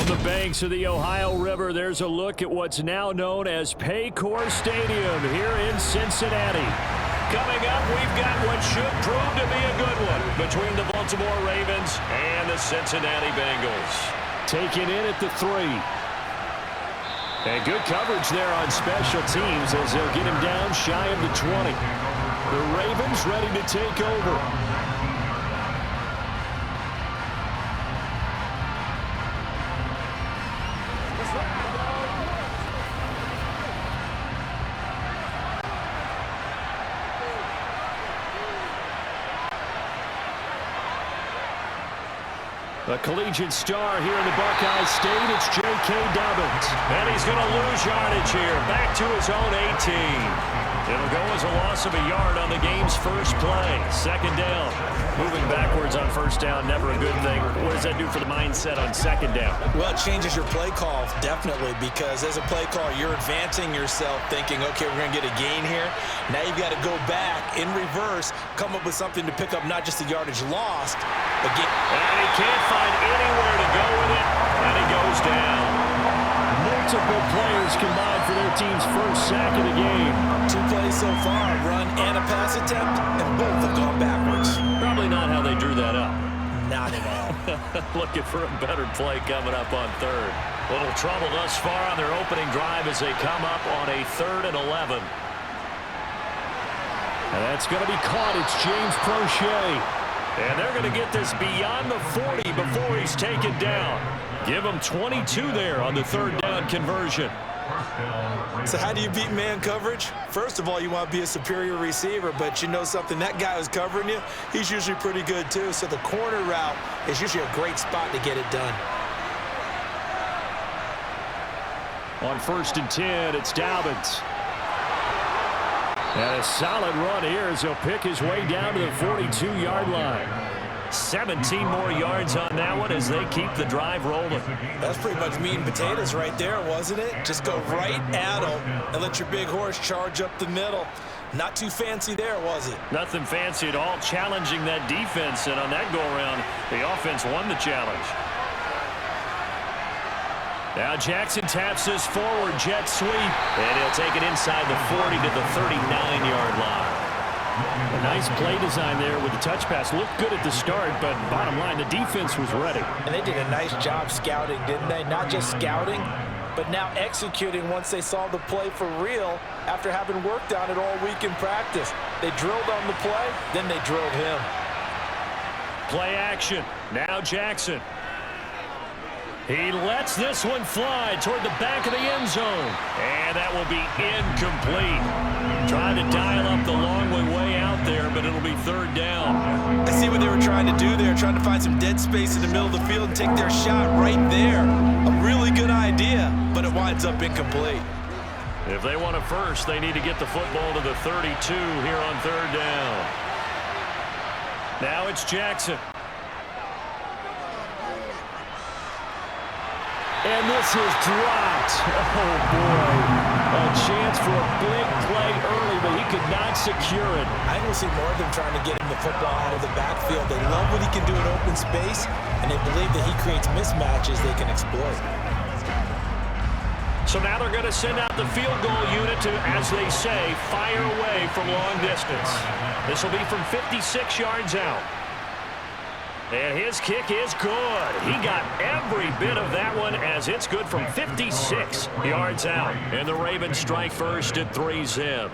From the banks of the Ohio River, there's a look at what's now known as Paycor Stadium here in Cincinnati. Coming up, we've got what should prove to be a good one between the Baltimore Ravens and the Cincinnati Bengals. Taken in at the 3. And good coverage there on special teams as they'll get him down shy of the 20. The Ravens ready to take over. A collegiate star here in the Buckeye State, it's J.K. Dobbins. And he's going to lose yardage here, back to his own 18. It'll go as a loss of a yard on the game's first play. Second down. Moving backwards on first down, never a good thing. What does that do for the mindset on second down? Well, it changes your play call, definitely, because as a play call, you're advancing yourself thinking, okay, we're going to get a gain here. Now you've got to go back in reverse, come up with something to pick up not just the yardage lost, but get... And he can't find anywhere to go with it, and he goes down. Multiple players combined for their team's first sack of the game. 2 plays so far, run and a pass attempt, and both have gone backwards. Probably not how they drew that up. Not at all. Looking for a better play coming up on third. Little trouble thus far on their opening drive as they come up on a 3rd and 11. And that's going to be caught. It's James Prochet. And they're going to get this beyond the 40 before he's taken down. Give him 22 there on the 3rd down conversion. So how do you beat man coverage? First of all, you want to be a superior receiver, but you know something, that guy who's covering you, he's usually pretty good too. So the corner route is usually a great spot to get it done. On 1st and 10, it's Dobbins. And a solid run here as he'll pick his way down to the 42-yard line. 17 more yards on that one as they keep the drive rolling. That's pretty much meat and potatoes right there, wasn't it? Just go right at them and let your big horse charge up the middle. Not too fancy there, was it? Nothing fancy at all, challenging that defense, and on that go-around, the offense won the challenge. Now Jackson taps this forward jet sweep, and he'll take it inside the 40 to the 39-yard line. A nice play design there with the touch pass. Looked good at the start, but bottom line, the defense was ready. And they did a nice job scouting, didn't they? Not just scouting, but now executing once they saw the play for real after having worked on it all week in practice. They drilled on the play, then they drilled him. Play action. Now Jackson. He lets this one fly toward the back of the end zone. And that will be incomplete. Trying to dial up the long way out there, but it'll be 3rd down. I see what they were trying to do there, trying to find some dead space in the middle of the field and take their shot right there. A really good idea, but it winds up incomplete. If they want a first, they need to get the football to the 32 here on 3rd down. Now it's Jackson. And this is dropped. Oh, boy. A chance for a big play early, but he could not secure it. I will see more of them trying to get him the football out of the backfield. They love what he can do in open space, and they believe that he creates mismatches they can exploit. So now they're going to send out the field goal unit to, as they say, fire away from long distance. This will be from 56 yards out. And his kick is good. He got every bit of that one as it's good from 56 yards out. And the Ravens strike first at 3-zip.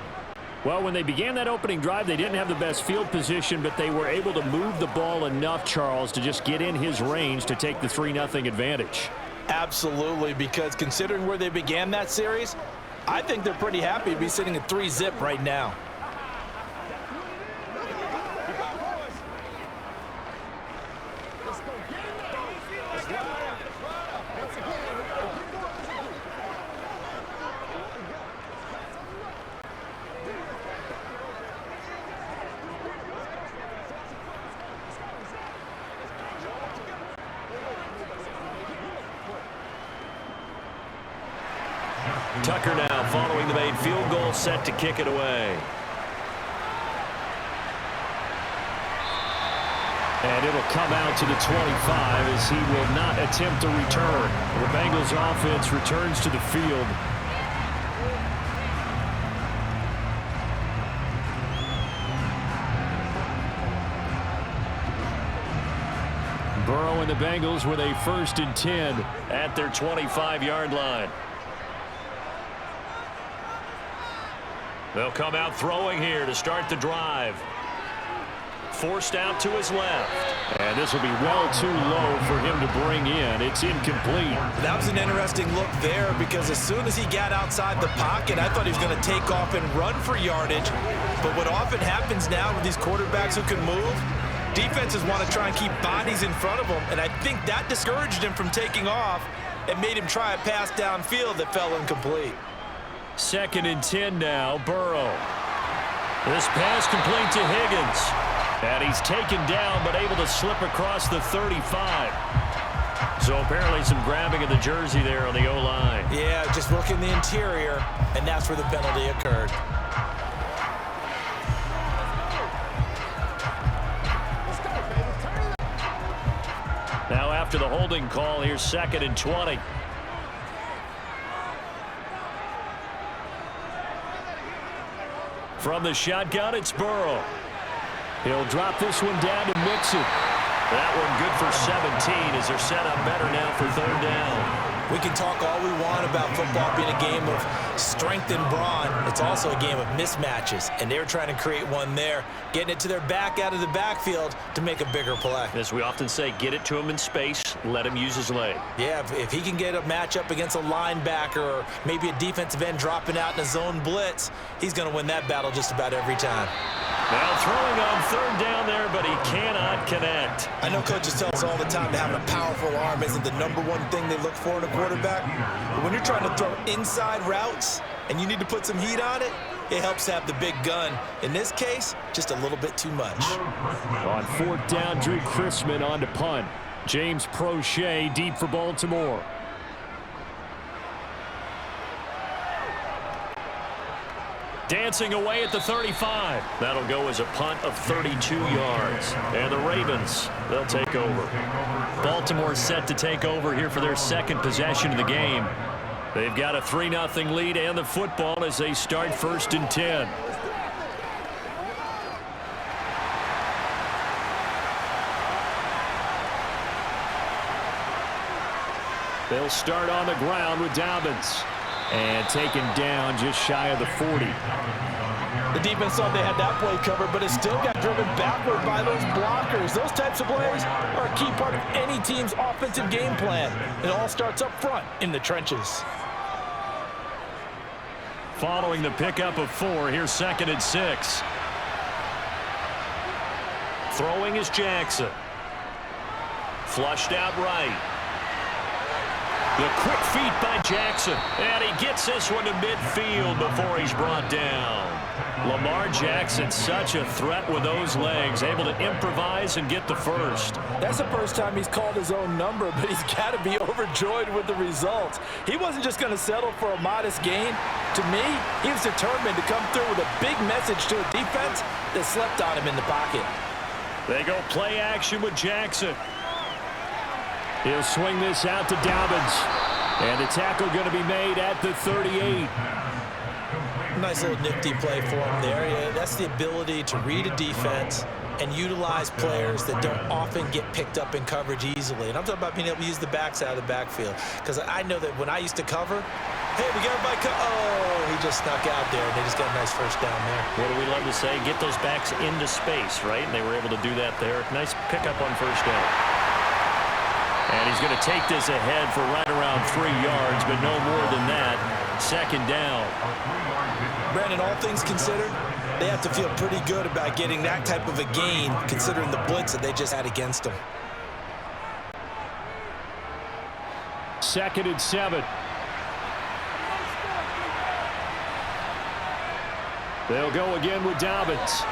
Well, when they began that opening drive, they didn't have the best field position, but they were able to move the ball enough, Charles, to just get in his range to take the 3-0 advantage. Absolutely, because considering where they began that series, I think they're pretty happy to be sitting at 3-zip right now. Tucker now following the made field goal, set to kick it away. And it'll come out to the 25 as he will not attempt a return. The Bengals offense returns to the field. Burrow and the Bengals with a 1st and 10 at their 25-yard line. They'll come out throwing here to start the drive. Forced out to his left. And this will be well too low for him to bring in. It's incomplete. That was an interesting look there because as soon as he got outside the pocket, I thought he was going to take off and run for yardage. But what often happens now with these quarterbacks who can move, defenses want to try and keep bodies in front of them, and I think that discouraged him from taking off and made him try a pass downfield that fell incomplete. 2nd and 10 now, Burrow. This pass complete to Higgins. And he's taken down but able to slip across the 35. So apparently some grabbing of the jersey there on the O-line. Yeah, just working the interior, and that's where the penalty occurred. Now after the holding call, here's 2nd and 20. From the shotgun, it's Burrow. He'll drop this one down to Mixon. That one good for 17 as they're set up better now for 3rd down. We can talk all we want about football being a game of strength and brawn. It's also a game of mismatches, and they're trying to create one there, getting it to their back out of the backfield to make a bigger play. As we often say, get it to him in space, let him use his leg. Yeah, if he can get a matchup against a linebacker or maybe a defensive end dropping out in a zone blitz, he's going to win that battle just about every time. Now throwing on 3rd down there, but he cannot connect. I know coaches tell us all the time that having a powerful arm isn't the #1 thing they look for in a quarterback. But when you're trying to throw inside routes and you need to put some heat on it, it helps have the big gun. In this case, just a little bit too much. On 4th down, Drew Chrisman on to punt. James Prochet deep for Baltimore. Dancing away at the 35. That'll go as a punt of 32 yards. And the Ravens, they'll take over. Baltimore set to take over here for their 2nd possession of the game. They've got a 3-0 lead and the football as they start 1st and 10. They'll start on the ground with Dobbins. And taken down just shy of the 40. The defense thought they had that play covered, but it still got driven backward by those blockers. Those types of plays are a key part of any team's offensive game plan. It all starts up front in the trenches. Following the pickup of 4, here's 2nd and 6. Throwing is Jackson. Flushed out right. The quick feet by Jackson. And he gets this one to midfield before he's brought down. Lamar Jackson, such a threat with those legs, able to improvise and get the first. That's the first time he's called his own number, but he's got to be overjoyed with the results. He wasn't just going to settle for a modest gain. To me, he was determined to come through with a big message to a defense that slept on him in the pocket. They go play action with Jackson. He'll swing this out to Dobbins. And the tackle going to be made at the 38. Nice little nifty play for him there. Yeah, that's the ability to read a defense and utilize players that don't often get picked up in coverage easily. And I'm talking about being able to use the backside of the backfield. Because I know that when I used to cover, hey, we got everybody oh, he just snuck out there, and they just got a nice first down there. What do we love to say? Get those backs into space, right? And they were able to do that there. Nice pickup on first down. And he's going to take this ahead for right around 3 yards, but no more than that. 2nd down. Brandon, all things considered, they have to feel pretty good about getting that type of a gain, considering the blitz that they just had against them. 2nd and 7. They'll go again with Dobbins.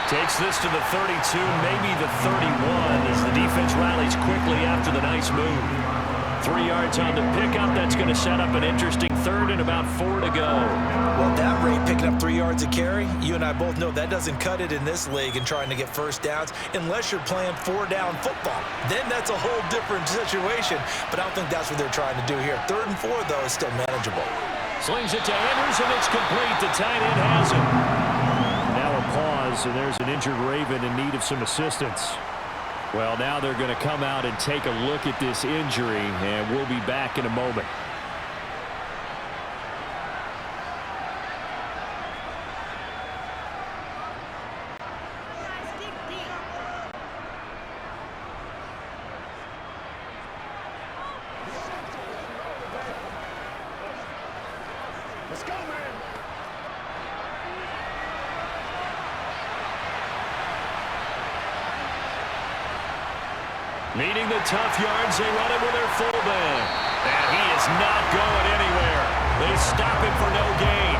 Takes this to the 32, maybe the 31, as the defense rallies quickly after the nice move. 3 yards on the pickup. That's going to set up an interesting third and about 4 to go. Well, at that rate, picking up 3 yards a carry, you and I both know that doesn't cut it in this league and trying to get first downs unless you're playing 4-down football. Then that's a whole different situation, but I don't think that's what they're trying to do here. 3rd and 4, though, is still manageable. Slings it to Andrews, and it's complete. The tight end has it. Now a pause, and there's an injured Raven in need of some assistance. Well, now they're going to come out and take a look at this injury, and we'll be back in a moment. Let's go, man. Needing the tough yards, they run it with their fullback. And he is not going anywhere. They stop him for no gain.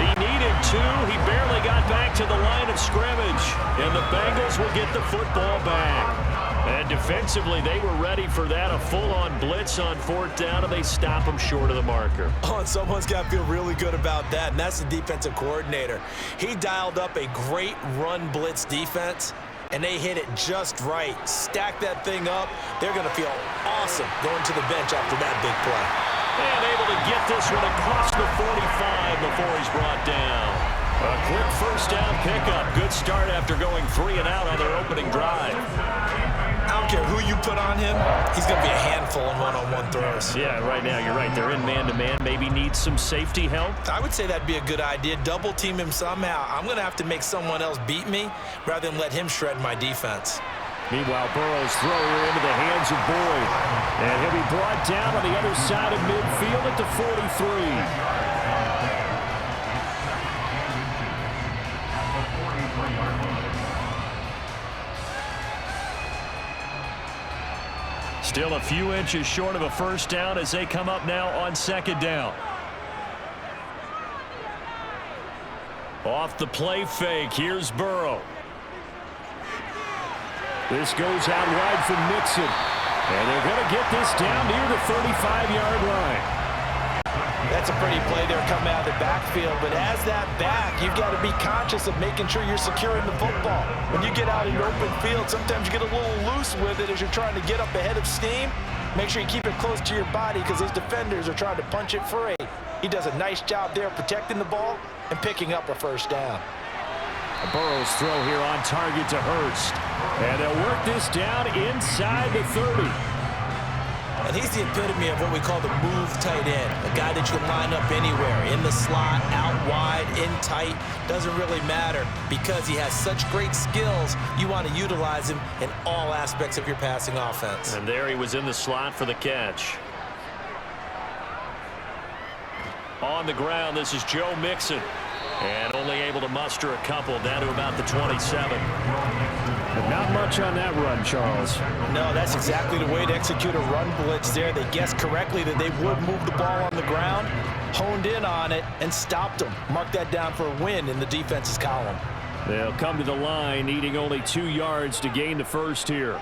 He needed 2. He barely got back to the line of scrimmage. And the Bengals will get the football back. And defensively, they were ready for that, a full-on blitz on 4th down, and they stop him short of the marker. Oh, and someone's got to feel really good about that, and that's the defensive coordinator. He dialed up a great run blitz defense, and they hit it just right. Stack that thing up. They're going to feel awesome going to the bench after that big play. And able to get this one across the 45 before he's brought down. A quick first down pickup. Good start after going 3 and out on their opening drive. I don't care who you put on him, he's going to be a handful in one-on-one throws. Yeah, right now, you're right. They're in man-to-man. Maybe need some safety help. I would say that'd be a good idea. Double team him somehow. I'm going to have to make someone else beat me rather than let him shred my defense. Meanwhile, Burrow's throw here into the hands of Boyd. And he'll be brought down on the other side of midfield at the 43. Still a few inches short of a first down as they come up now on 2nd down. Off the play fake, here's Burrow. This goes out wide from Mixon. And they're going to get this down near the 35-yard line. That's a pretty play there coming out of the backfield, but as that back, you've got to be conscious of making sure you're securing the football. When you get out in open field, sometimes you get a little loose with it as you're trying to get up ahead of steam. Make sure you keep it close to your body because those defenders are trying to punch it free. He does a nice job there protecting the ball and picking up a first down. Burrow's throw here on target to Hurst. And they'll work this down inside the 30. And he's the epitome of what we call the move tight end. A guy that you can line up anywhere, in the slot, out wide, in tight. Doesn't really matter because he has such great skills. You want to utilize him in all aspects of your passing offense. And there he was in the slot for the catch. On the ground, this is Joe Mixon. And only able to muster a couple down to about the 27. But not much on that run, Charles. No, that's exactly the way to execute a run blitz there. They guessed correctly that they would move the ball on the ground, honed in on it, and stopped them. Mark that down for a win in the defense's column. They'll come to the line, needing only 2 yards to gain the first here.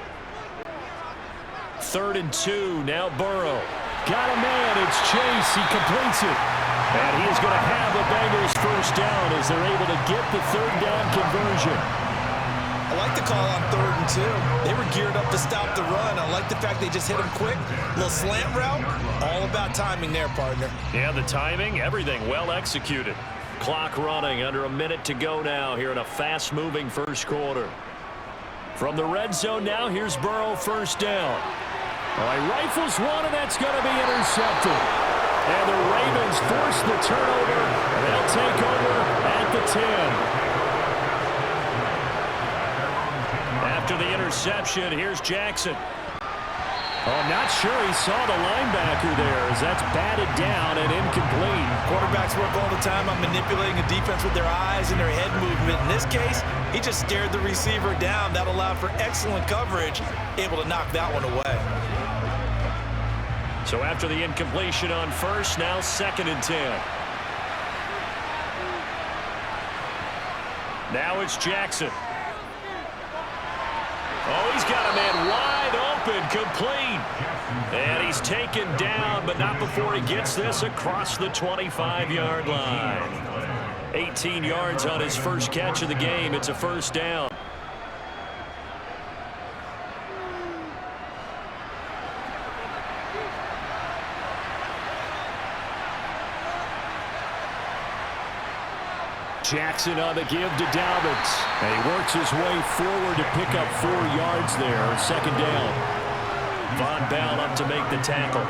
3rd and 2, now Burrow. Got a man, it's Chase, he completes it. And he is going to have the Bengals first down as they're able to get the 3rd down conversion. I like the call on 3rd and 2. They were geared up to stop the run. I like the fact they just hit him quick. Little slant route. All about timing there, partner. Yeah, the timing, everything well executed. Clock running, under a minute to go now here in a fast-moving first quarter. From the red zone now, here's Burrow, first down. Well, he rifles one, and that's going to be intercepted. And the Ravens force the turnover. They'll take over at the 10. After the interception, here's Jackson. Oh, not sure he saw the linebacker there as that's batted down and incomplete. Quarterbacks work all the time on manipulating a defense with their eyes and their head movement. In this case, he just stared the receiver down. That allowed for excellent coverage, able to knock that one away. So after the incompletion on first, now 2nd and 10. Now it's Jackson. Oh, he's got a man wide open, complete. And he's taken down, but not before he gets this across the 25-yard line. 18 yards on his first catch of the game. It's a first down. Jackson on the give to Dobbins. And he works his way forward to pick up 4 yards there. Second down. Von Bell up to make the tackle.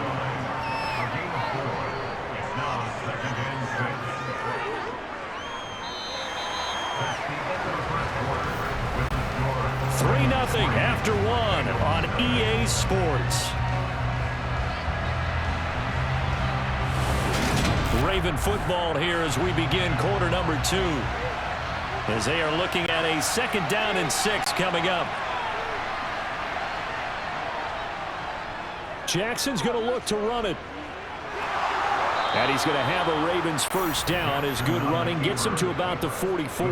Three 0 after one on EA Sports. Raven football here as we begin quarter number 2. As they are looking at a 2nd down and 6 coming up. Jackson's going to look to run it. And he's going to have a Ravens first down. His good running gets him to about the 44.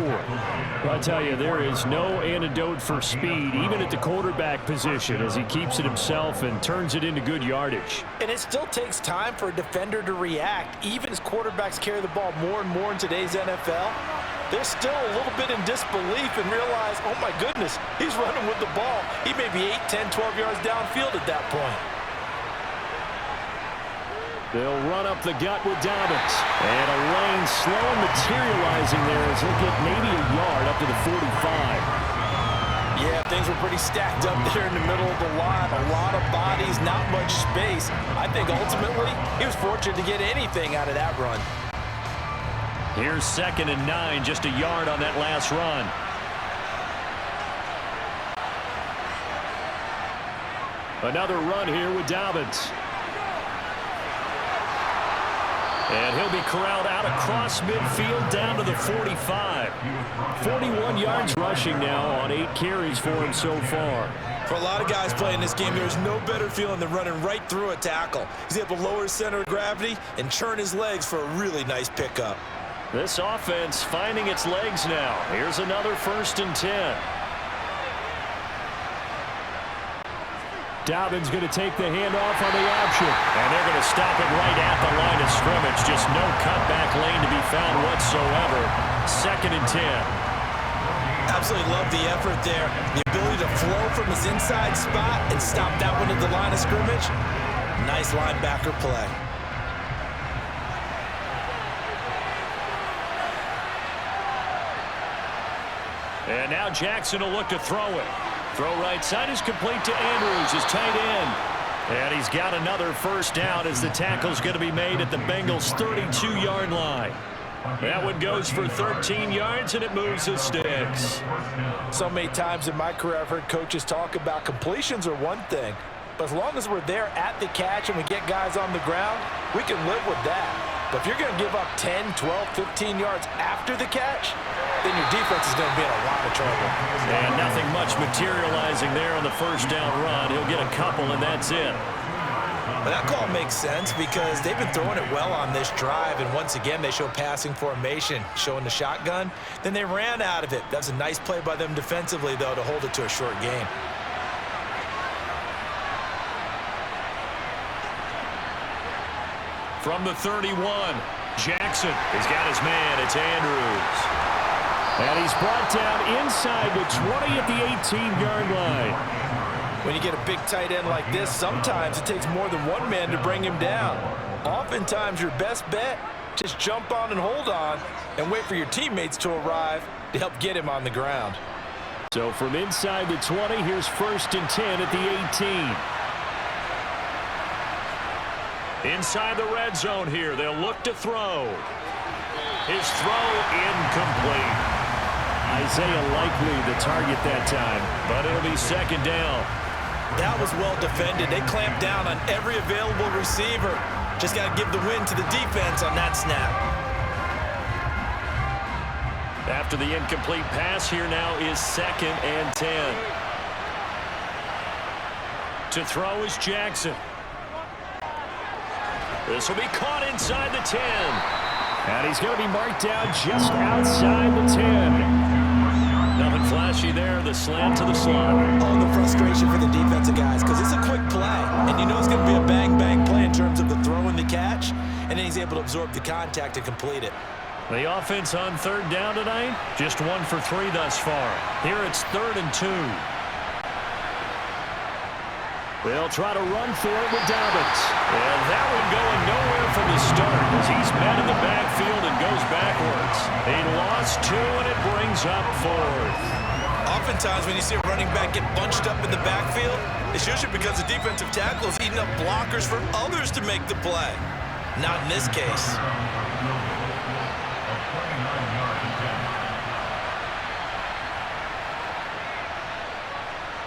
I'll tell you, there is no antidote for speed, even at the quarterback position, as he keeps it himself and turns it into good yardage. And it still takes time for a defender to react. Even as quarterbacks carry the ball more and more in today's NFL, they're still a little bit in disbelief and realize, oh my goodness, he's running with the ball. He may be 8, 10, 12 yards downfield at that point. They'll run up the gut with Dobbins. And a lane slow and materializing there as he'll get maybe a yard up to the 45. Yeah, things were pretty stacked up there in the middle of the line. A lot of bodies, not much space. I think ultimately he was fortunate to get anything out of that run. Here's 2nd and 9, just a yard on that last run. Another run here with Dobbins. And he'll be corralled out across midfield down to the 45. 41 yards rushing now on 8 carries for him so far. For a lot of guys playing this game, there's no better feeling than running right through a tackle. He's able to lower his center of gravity and churn his legs for a really nice pickup. This offense finding its legs now. Here's another 1st and 10. Dobbins going to take the handoff on the option. And they're going to stop it right at the line of scrimmage. Just no cutback lane to be found whatsoever. 2nd and 10. Absolutely love the effort there. The ability to flow from his inside spot and stop that one at the line of scrimmage. Nice linebacker play. And now Jackson will look to throw it. Throw right side is complete to Andrews, his tight end. And he's got another first down as the tackle's going to be made at the Bengals' 32-yard line. That one goes for 13 yards, and it moves the sticks. So many times in my career, I've heard coaches talk about completions are one thing, but as long as we're there at the catch and we get guys on the ground, we can live with that. But if you're going to give up 10, 12, 15 yards after the catch, then your defense is going to be in a lot of trouble. And nothing much materializing there on the first down run. He'll get a couple, and that's it. But that call makes sense because they've been throwing it well on this drive, and once again, they show passing formation, showing the shotgun. Then they ran out of it. That's a nice play by them defensively, though, to hold it to a short game. From the 31, Jackson has got his man. It's Andrews. And he's brought down inside the 20 at the 18-yard line. When you get a big tight end like this, sometimes it takes more than one man to bring him down. Oftentimes, your best bet, just jump on and hold on and wait for your teammates to arrive to help get him on the ground. So from inside the 20, here's 1st and 10 at the 18. Inside the red zone here, they'll look to throw. His throw incomplete. Isaiah likely the target that time. But it'll be 2nd down. That was well defended. They clamped down on every available receiver. Just got to give the win to the defense on that snap. After the incomplete pass, here now is 2nd and 10. To throw is Jackson. This will be caught inside the 10. And he's going to be marked down just outside the 10. Nothing flashy there. The slant to the slot. All the frustration for the defensive guys because it's a quick play, and you know it's going to be a bang-bang he's able to absorb the contact and complete it. The offense on third down tonight, just 1 for 3 thus far. Here it's 3rd and 2. They'll try to run for it with Dobbins. And that one going nowhere from the start as he's met in the backfield and goes backwards. He lost 2, and it brings up 4th. Oftentimes when you see a running back get bunched up in the backfield, it's usually because the defensive tackle is eating up blockers for others to make the play. Not in this case.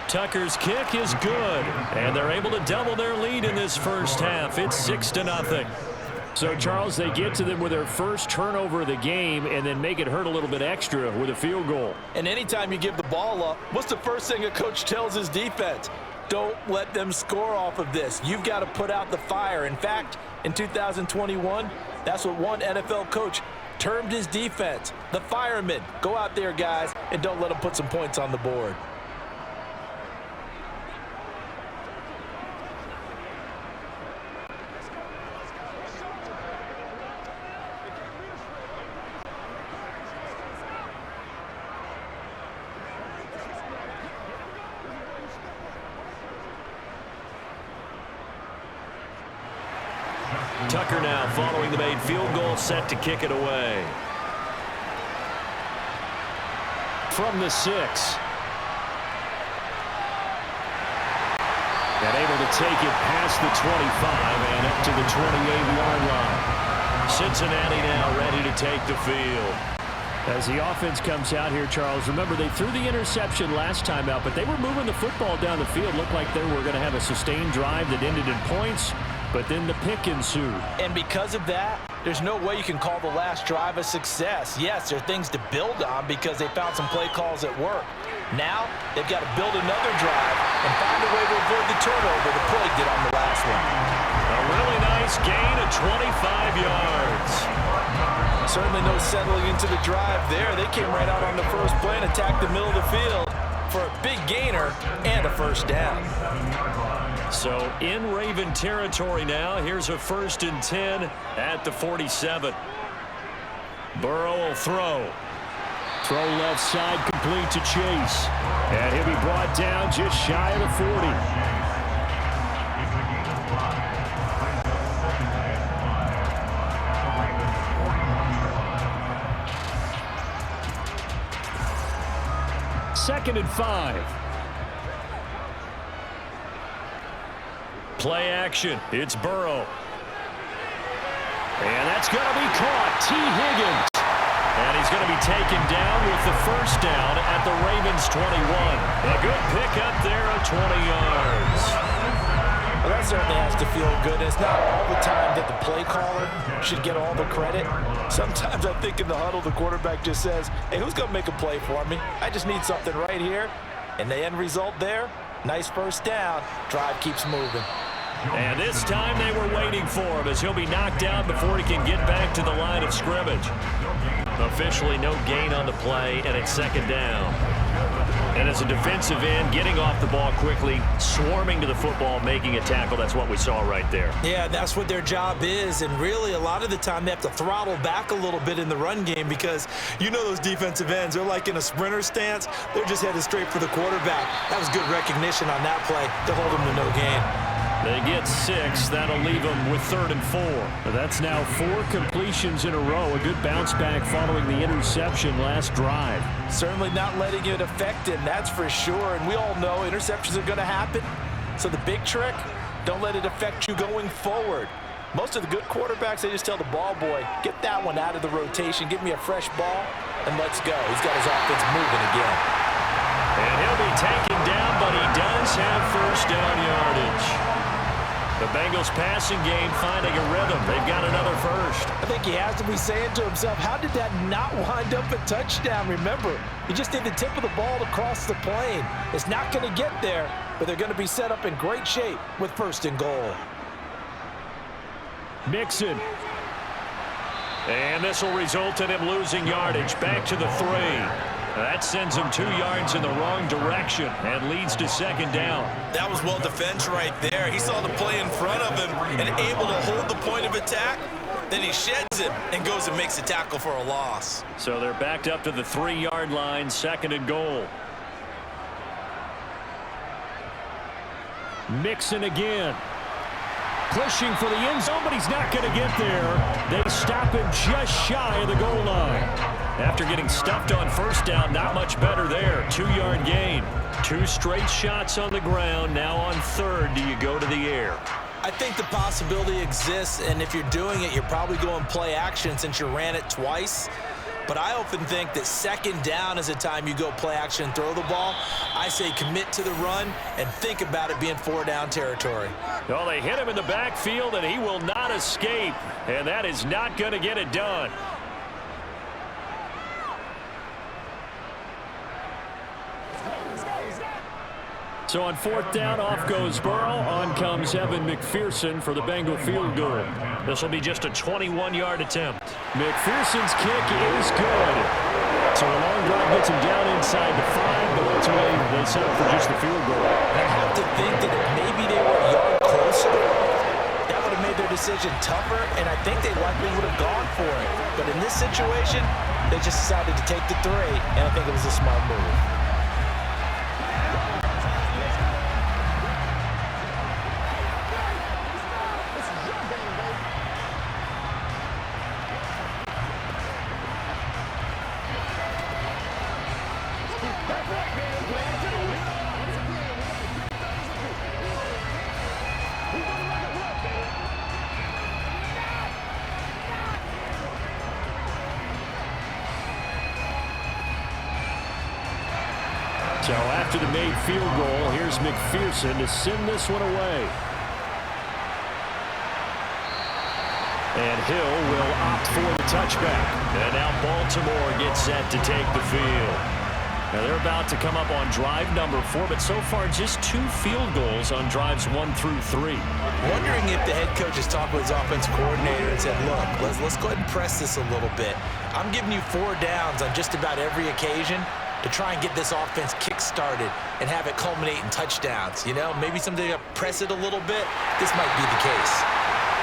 Tucker's kick is good, and they're able to double their lead in this first half. It's 6-0. So, Charles, they get to them with their first turnover of the game and then make it hurt a little bit extra with a field goal. And anytime you give the ball up, what's the first thing a coach tells his defense? Don't let them score off of this. You've got to put out the fire. In fact, in 2021, that's what one NFL coach termed his defense, the firemen. Go out there, guys, and don't let them put some points on the board. Tucker now following the made field goal, set to kick it away. From the 6. And able to take it past the 25 and up to the 28-yard line. Cincinnati now ready to take the field. As the offense comes out here, Charles, remember they threw the interception last time out, but they were moving the football down the field. Looked like they were going to have a sustained drive that ended in points. But then the pick ensued. And because of that, there's no way you can call the last drive a success. Yes, there are things to build on because they found some play calls at work. Now, they've got to build another drive and find a way to avoid the turnover the play did on the last one. A really nice gain of 25 yards. Certainly no settling into the drive there. They came right out on the first play and attacked the middle of the field for a big gainer and a first down. So in Raven territory now. Here's a 1st and 10 at the 47. Burrow will throw. Throw left side complete to Chase. And he'll be brought down just shy of the 40. Second and 5. Play action. It's Burrow. And that's going to be caught. T. Higgins. And he's going to be taken down with the first down at the Ravens 21. A good pickup there of 20 yards. Well, that certainly has to feel good. It's not all the time that the play caller should get all the credit. Sometimes I think in the huddle, the quarterback just says, hey, who's going to make a play for me? I just need something right here. And the end result there, nice first down. Drive keeps moving. And this time they were waiting for him as he'll be knocked down before he can get back to the line of scrimmage. Officially no gain on the play, and it's second down. And as a defensive end, getting off the ball quickly, swarming to the football, making a tackle, that's what we saw right there. Yeah, that's what their job is, and really a lot of the time they have to throttle back a little bit in the run game because you know those defensive ends, they're like in a sprinter stance. They're just headed straight for the quarterback. That was good recognition on that play to hold them to no gain. They get 6. That'll leave them with 3rd and 4. That's now 4 completions in a row. A good bounce back following the interception last drive. Certainly not letting it affect him, that's for sure. And we all know interceptions are going to happen. So the big trick, don't let it affect you going forward. Most of the good quarterbacks, they just tell the ball boy, get that one out of the rotation, give me a fresh ball, and let's go. He's got his offense moving again. And he'll be taken down, but he does have first down yardage. The Bengals passing game finding a rhythm. They've got another first. I think he has to be saying to himself, how did that not wind up a touchdown? Remember, he just did the tip of the ball to cross the plane. It's not going to get there, but they're going to be set up in great shape with 1st and goal. Mixon. And this will result in him losing yardage. Back to the 3. That sends him 2 yards in the wrong direction and leads to second down. That was well defense right there. He saw the play in front of him and able to hold the point of attack. Then he sheds him and goes and makes a tackle for a loss. So they're backed up to the 3-yard line, 2nd and goal. Mixon again. Pushing for the end zone, but he's not going to get there. They stop him just shy of the goal line. After getting stuffed on first down, not much better there. 2-yard gain. 2 straight shots on the ground. Now on 3rd, do you go to the air? I think the possibility exists, and if you're doing it, you're probably going play action since you ran it twice. But I often think that 2nd down is the time you go play action and throw the ball. I say commit to the run and think about it being 4-down territory. Well, they hit him in the backfield, and he will not escape. And that is not going to get it done. So on 4th down, off goes Burrow. On comes Evan McPherson for the Bengal field goal. This will be just a 21-yard attempt. McPherson's kick is good. So a long drive gets him down inside the 5, but ultimately they settle for just the field goal. I have to think that if maybe they were a yard closer, that would have made their decision tougher, and I think they likely would have gone for it. But in this situation, they just decided to take the 3, and I think it was a smart move. So after the made field goal, here's McPherson to send this one away. And Hill will opt for the touchback. And now Baltimore gets set to take the field. Now they're about to come up on drive number 4, but so far just 2 field goals on drives 1 through 3. Wondering if the head coach has talked with his offense coordinator and said, look, let's go ahead and press this a little bit. I'm giving you 4 downs on just about every occasion to try and get this offense kick-started and have it culminate in touchdowns. You know, maybe someday you press it a little bit. This might be the case.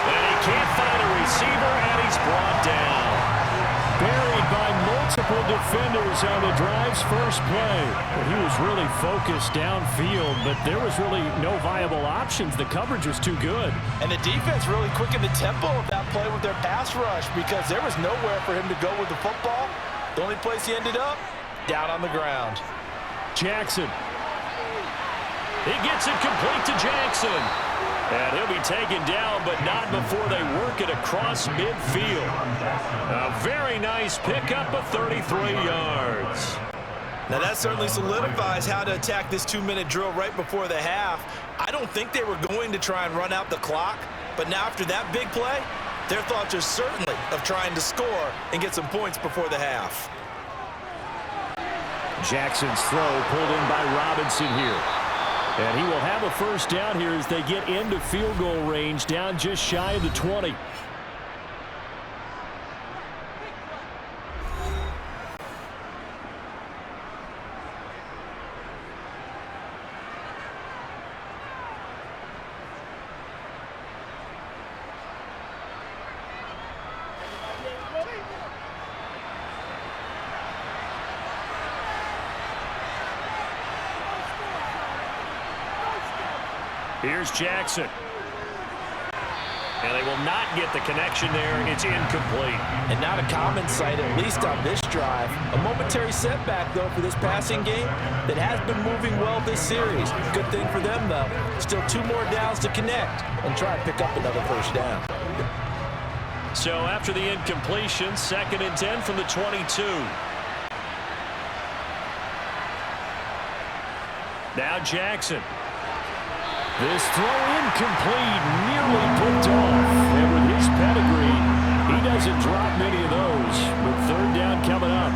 And he can't find a receiver, and he's brought down. Buried by multiple defenders on the drive's first play. But he was really focused downfield, but there was really no viable options. The coverage was too good. And the defense really quickened the tempo of that play with their pass rush because there was nowhere for him to go with the football. The only place he ended up, down on the ground. Jackson. He gets it complete to Jackson. And he'll be taken down, but not before they work it across midfield. A very nice pickup of 33 yards. Now that certainly solidifies how to attack this 2-minute drill right before the half. I don't think they were going to try and run out the clock, but now after that big play, their thoughts are certainly of trying to score and get some points before the half. Jackson's throw pulled in by Robinson here. And he will have a first down here as they get into field goal range, down just shy of the 20. Here's Jackson. And they will not get the connection there. It's incomplete. And not a common sight, at least on this drive. A momentary setback, though, for this passing game that has been moving well this series. Good thing for them, though. Still 2 more downs to connect and try and pick up another first down. So after the incompletion, 2nd and 10 from the 22. Now Jackson. This throw incomplete, nearly picked off. And with his pedigree, he doesn't drop many of those. With 3rd down coming up.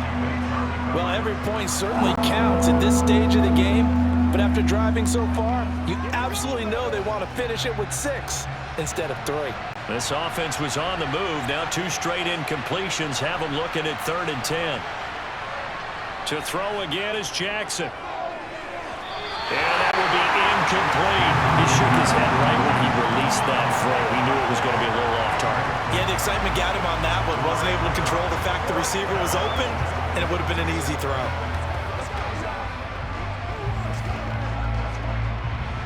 Well, every point certainly counts at this stage of the game. But after driving so far, you absolutely know they want to finish it with 6 instead of 3. This offense was on the move. Now 2 straight incompletions have them looking at 3rd and 10. To throw again is Jackson. And that will be incomplete. He shook his head right when he released that throw. He knew it was going to be a little off target. Yeah, the excitement got him on that one. Wasn't able to control the fact the receiver was open, and it would have been an easy throw.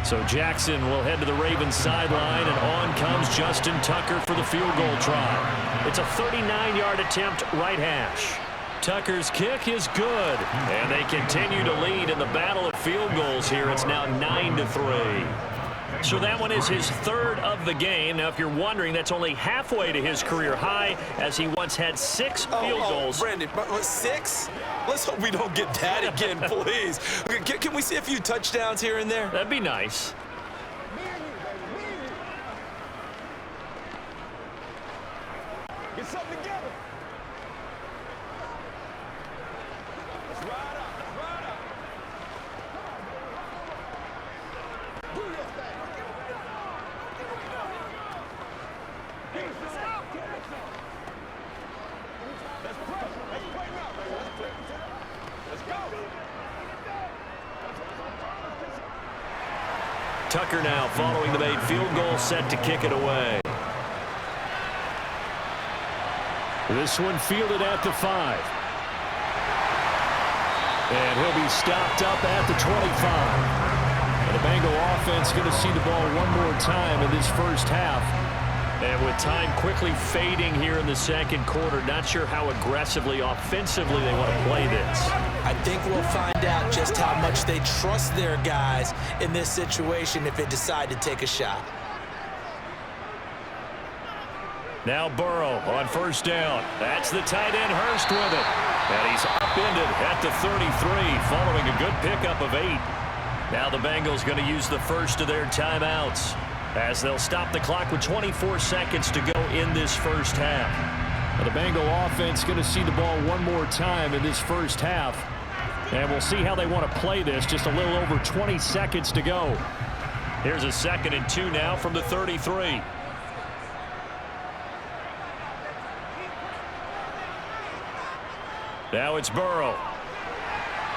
So Jackson will head to the Ravens sideline, and on comes Justin Tucker for the field goal try. It's a 39-yard attempt, right hash. Tucker's kick is good, and they continue to lead in the battle of field goals here. It's now 9-3. So that one is his third of the game. Now, if you're wondering, that's only halfway to his career high, as he once had 6 field goals. Brandon, 6? Let's hope we don't get that again, please. Can we see a few touchdowns here and there? That'd be nice. Get something together. Let's ride up. Let's ride up. Do your thing. Let's pressure. Let's play now. Let's go. Tucker now following the made field goal, set to kick it away. This one fielded at the 5. And he'll be stopped up at the 25. And the Bengal offense going to see the ball one more time in this first half. And with time quickly fading here in the second quarter, not sure how aggressively, offensively they want to play this. I think we'll find out just how much they trust their guys in this situation if they decide to take a shot. Now Burrow on first down. That's the tight end Hurst with it. And he's upended at the 33 following a good pickup of 8. Now the Bengals going to use the first of their timeouts as they'll stop the clock with 24 seconds to go in this first half. Now the Bengal offense going to see the ball one more time in this first half. And we'll see how they want to play this. Just a little over 20 seconds to go. Here's a 2nd and 2 now from the 33. Now it's Burrow.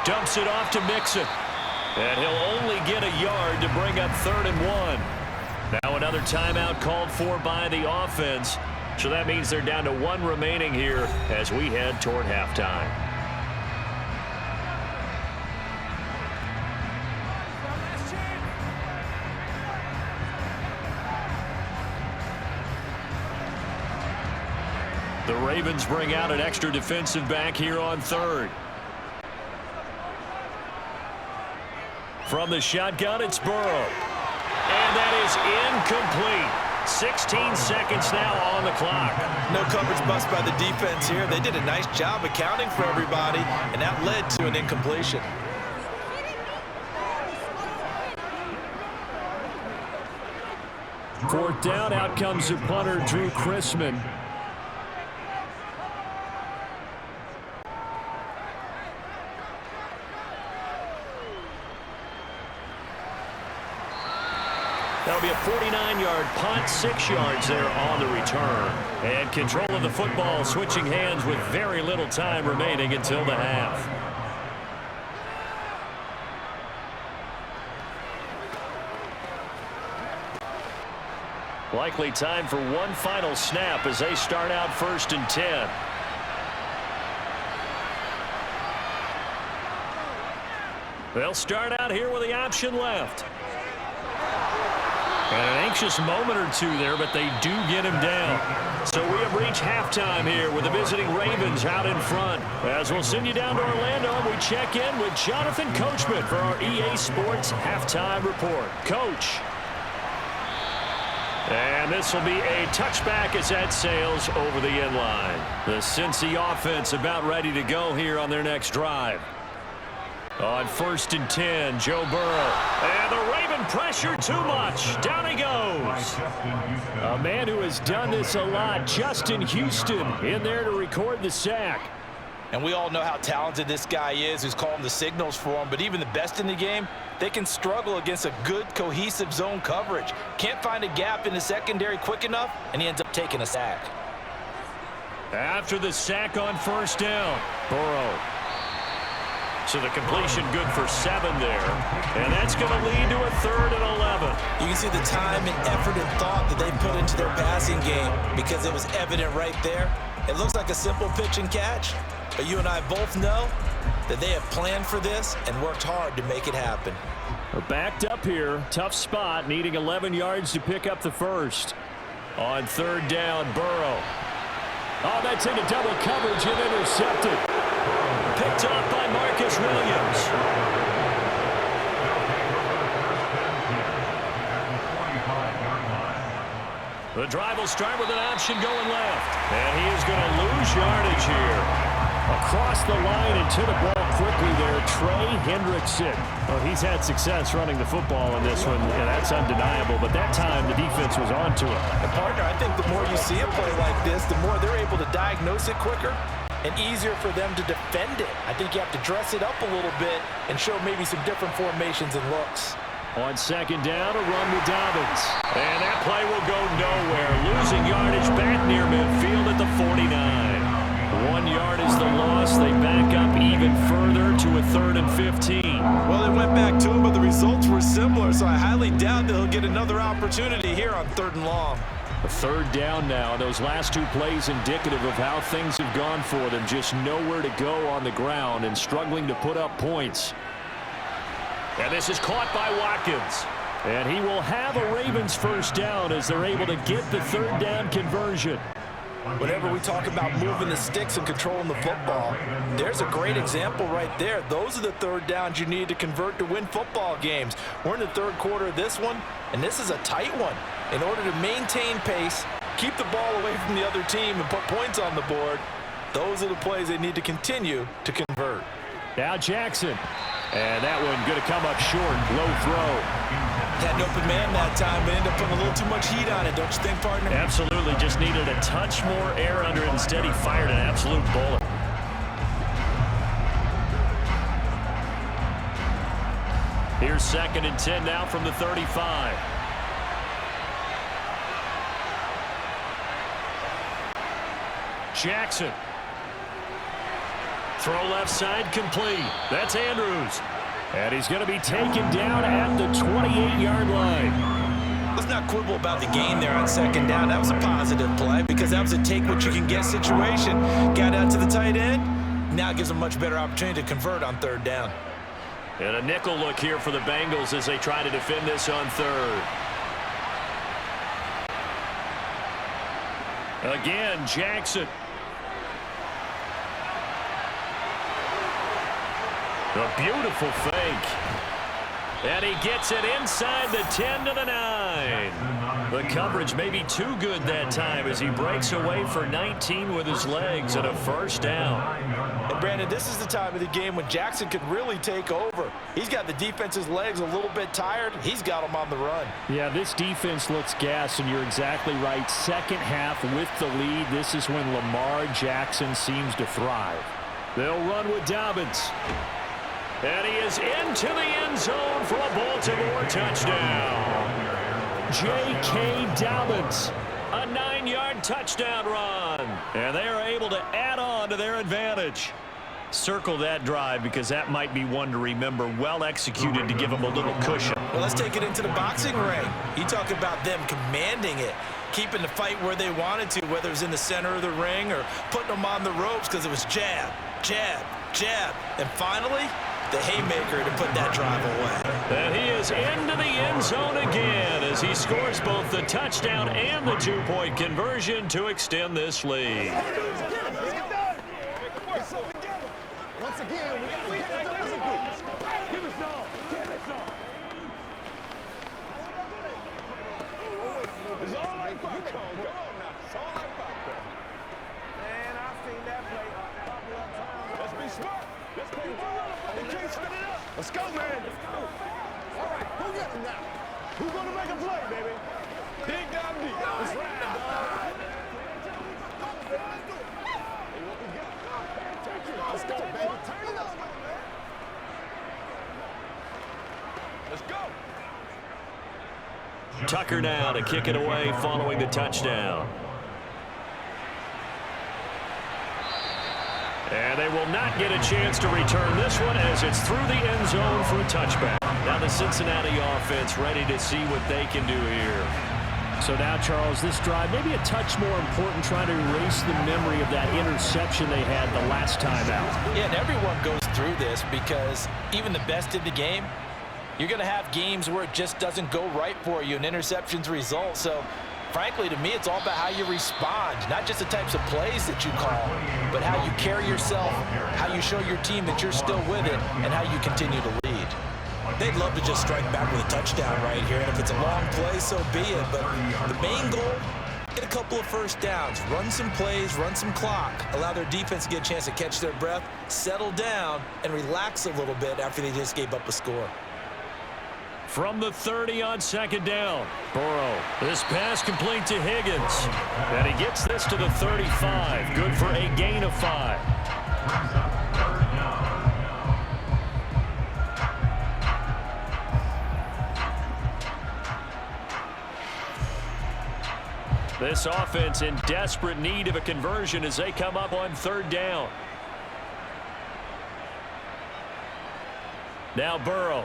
Dumps it off to Mixon. And he'll only get a yard to bring up 3rd and 1. Now another timeout called for by the offense. So that means they're down to 1 remaining here as we head toward halftime. The Ravens bring out an extra defensive back here on 3rd. From the shotgun, it's Burrow. And that is incomplete. 16 seconds now on the clock. No coverage bust by the defense here. They did a nice job accounting for everybody, and that led to an incompletion. Fourth down, out comes the punter, Drew Chrisman. That'll be a 49-yard punt, 6 yards there on the return. And control of the football switching hands with very little time remaining until the half. Likely time for one final snap as they start out 1st and 10. They'll start out here with the option left. And an anxious moment or two there, but they do get him down. So we have reached halftime here with the visiting Ravens out in front. As we'll send you down to Orlando, and we check in with Jonathan Coachman for our EA Sports Halftime Report. Coach. And this will be a touchback as that sails over the end line. The Cincy offense about ready to go here on their next drive. On 1st and 10, Joe Burrow. And the Raven pressure too much. Down he goes. A man who has done this a lot, Justin Houston, in there to record the sack. And we all know how talented this guy is, who's calling the signals for him. But even the best in the game, they can struggle against a good, cohesive zone coverage. Can't find a gap in the secondary quick enough, and he ends up taking a sack. After the sack on 1st down, Burrow. So the completion good for 7 there. And that's going to lead to a 3rd and 11. You can see the time and effort and thought that they put into their passing game because it was evident right there. It looks like a simple pitch and catch, but you and I both know that they have planned for this and worked hard to make it happen. We're backed up here. Tough spot, needing 11 yards to pick up the first. On 3rd down, Burrow. Oh, that's into double coverage and intercepted. Picked off by Marcus Williams. The drive will start with an option going left. And he is going to lose yardage here. Across the line and to the ball quickly there, Trey Hendrickson. Well, he's had success running the football in this one, and that's undeniable. But that time, the defense was on to him. And partner, I think the more you see a play like this, the more they're able to diagnose it quicker and easier for them to defend it. I think you have to dress it up a little bit and show maybe some different formations and looks. On 2nd down, a run with Dobbins. And that play will go nowhere. Losing yardage back near midfield at the 49. 1 yard is the loss. They back up even further to a 3rd and 15. Well, they went back to him, but the results were similar, so I highly doubt that he'll get another opportunity here on 3rd and long. A 3rd down now. Those last 2 plays indicative of how things have gone for them. Just nowhere to go on the ground and struggling to put up points. And this is caught by Watkins. And he will have a Ravens first down as they're able to get the 3rd down conversion. Whenever we talk about moving the sticks and controlling the football, there's a great example right there. Those are the 3rd downs you need to convert to win football games. We're in the 3rd quarter of this one, and this is a tight one. In order to maintain pace, keep the ball away from the other team, and put points on the board, those are the plays they need to continue to convert. Now Jackson. And that one going to come up short. Low throw. Had an open man that time, but ended up putting a little too much heat on it, don't you think, partner? Absolutely. Just needed a touch more air under it. Instead, he fired an absolute bullet. Here's 2nd and 10 now from the 35. Jackson. Throw left side complete. That's Andrews. And he's going to be taken down at the 28-yard line. Let's not quibble about the gain there on 2nd down. That was a positive play because that was a take-what-you-can-get situation. Got out to the tight end. Now it gives a much better opportunity to convert on 3rd down. And a nickel look here for the Bengals as they try to defend this on 3rd. Again, Jackson. A beautiful fake. And he gets it inside the 10 to the 9. The coverage may be too good that time as he breaks away for 19 with his legs and a first down. And Brandon, this is the time of the game when Jackson could really take over. He's got the defense's legs a little bit tired. He's got them on the run. Yeah, this defense looks gassed, and you're exactly right. 2nd half with the lead. This is when Lamar Jackson seems to thrive. They'll run with Dobbins. And he is into the end zone for a Baltimore touchdown. J.K. Dobbins. A 9-yard touchdown run. And they are able to add on to their advantage. Circle that drive because that might be one to remember. Well executed to give them a little cushion. Well, let's take it into the boxing ring. You talk about them commanding it, keeping the fight where they wanted to, whether it was in the center of the ring or putting them on the ropes because it was jab, jab, jab. And finally, the haymaker to put that drive away. And he is into the end zone again as he scores both the touchdown and the 2-point conversion to extend this lead. Once again, we got to do this. Give us all. It's all like popcorn. Come on now. It's all like popcorn. Man, I've seen that play. Let's be smart. Let's play well. They can't spin it up. Let's go, man. Let's go. All right, who got him now? Who's going to make a play, baby? Dig down deep. Let's ride, dog. Let's go, baby. Turn it up. Let's go. Tucker now to kick it away following the touchdown. And they will not get a chance to return this one as it's through the end zone for a touchback. Now the Cincinnati offense ready to see what they can do here. So now, Charles, this drive maybe a touch more important, trying to erase the memory of that interception they had the last time out. Yeah, and everyone goes through this because even the best in the game, you're going to have games where it just doesn't go right for you and interceptions result. So, frankly, to me, it's all about how you respond, not just the types of plays that you call, but how you carry yourself, how you show your team that you're still with it, and how you continue to lead. They'd love to just strike back with a touchdown right here, and if it's a long play, so be it. But the main goal, get a couple of first downs, run some plays, run some clock, allow their defense to get a chance to catch their breath, settle down, and relax a little bit after they just gave up a score. From the 30 on second down, Burrow. This pass complete to Higgins. And he gets this to the 35. Good for a gain of 5. This offense in desperate need of a conversion as they come up on third down. Now Burrow.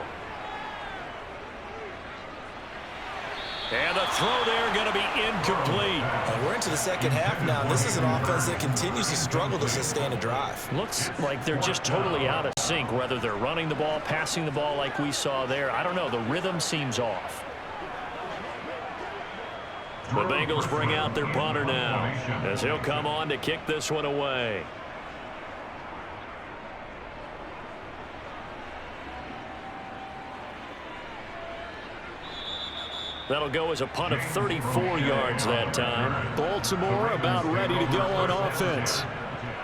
And the throw there going to be incomplete. And we're into the second half now. This is an offense that continues to struggle to sustain a drive. Looks like they're just totally out of sync, whether they're running the ball, passing the ball like we saw there. I don't know. The rhythm seems off. The Bengals bring out their punter now as he'll come on to kick this one away. That'll go as a punt of 34 yards that time. Baltimore about ready to go on offense.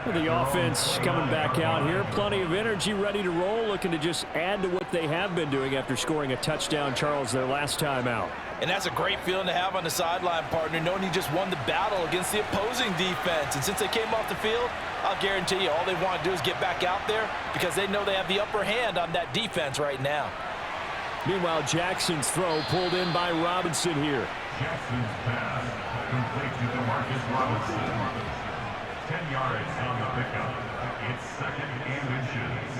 The offense coming back out here. Plenty of energy, ready to roll, looking to just add to what they have been doing after scoring a touchdown, Charles, their last time out. And that's a great feeling to have on the sideline, partner, knowing you just won the battle against the opposing defense. And since they came off the field, I'll guarantee you all they want to do is get back out there because they know they have the upper hand on that defense right now. Meanwhile, Jackson's throw pulled in by Robinson here. Jackson's pass complete to Demarcus Robinson. 10 yards on the pickup. It's second and inches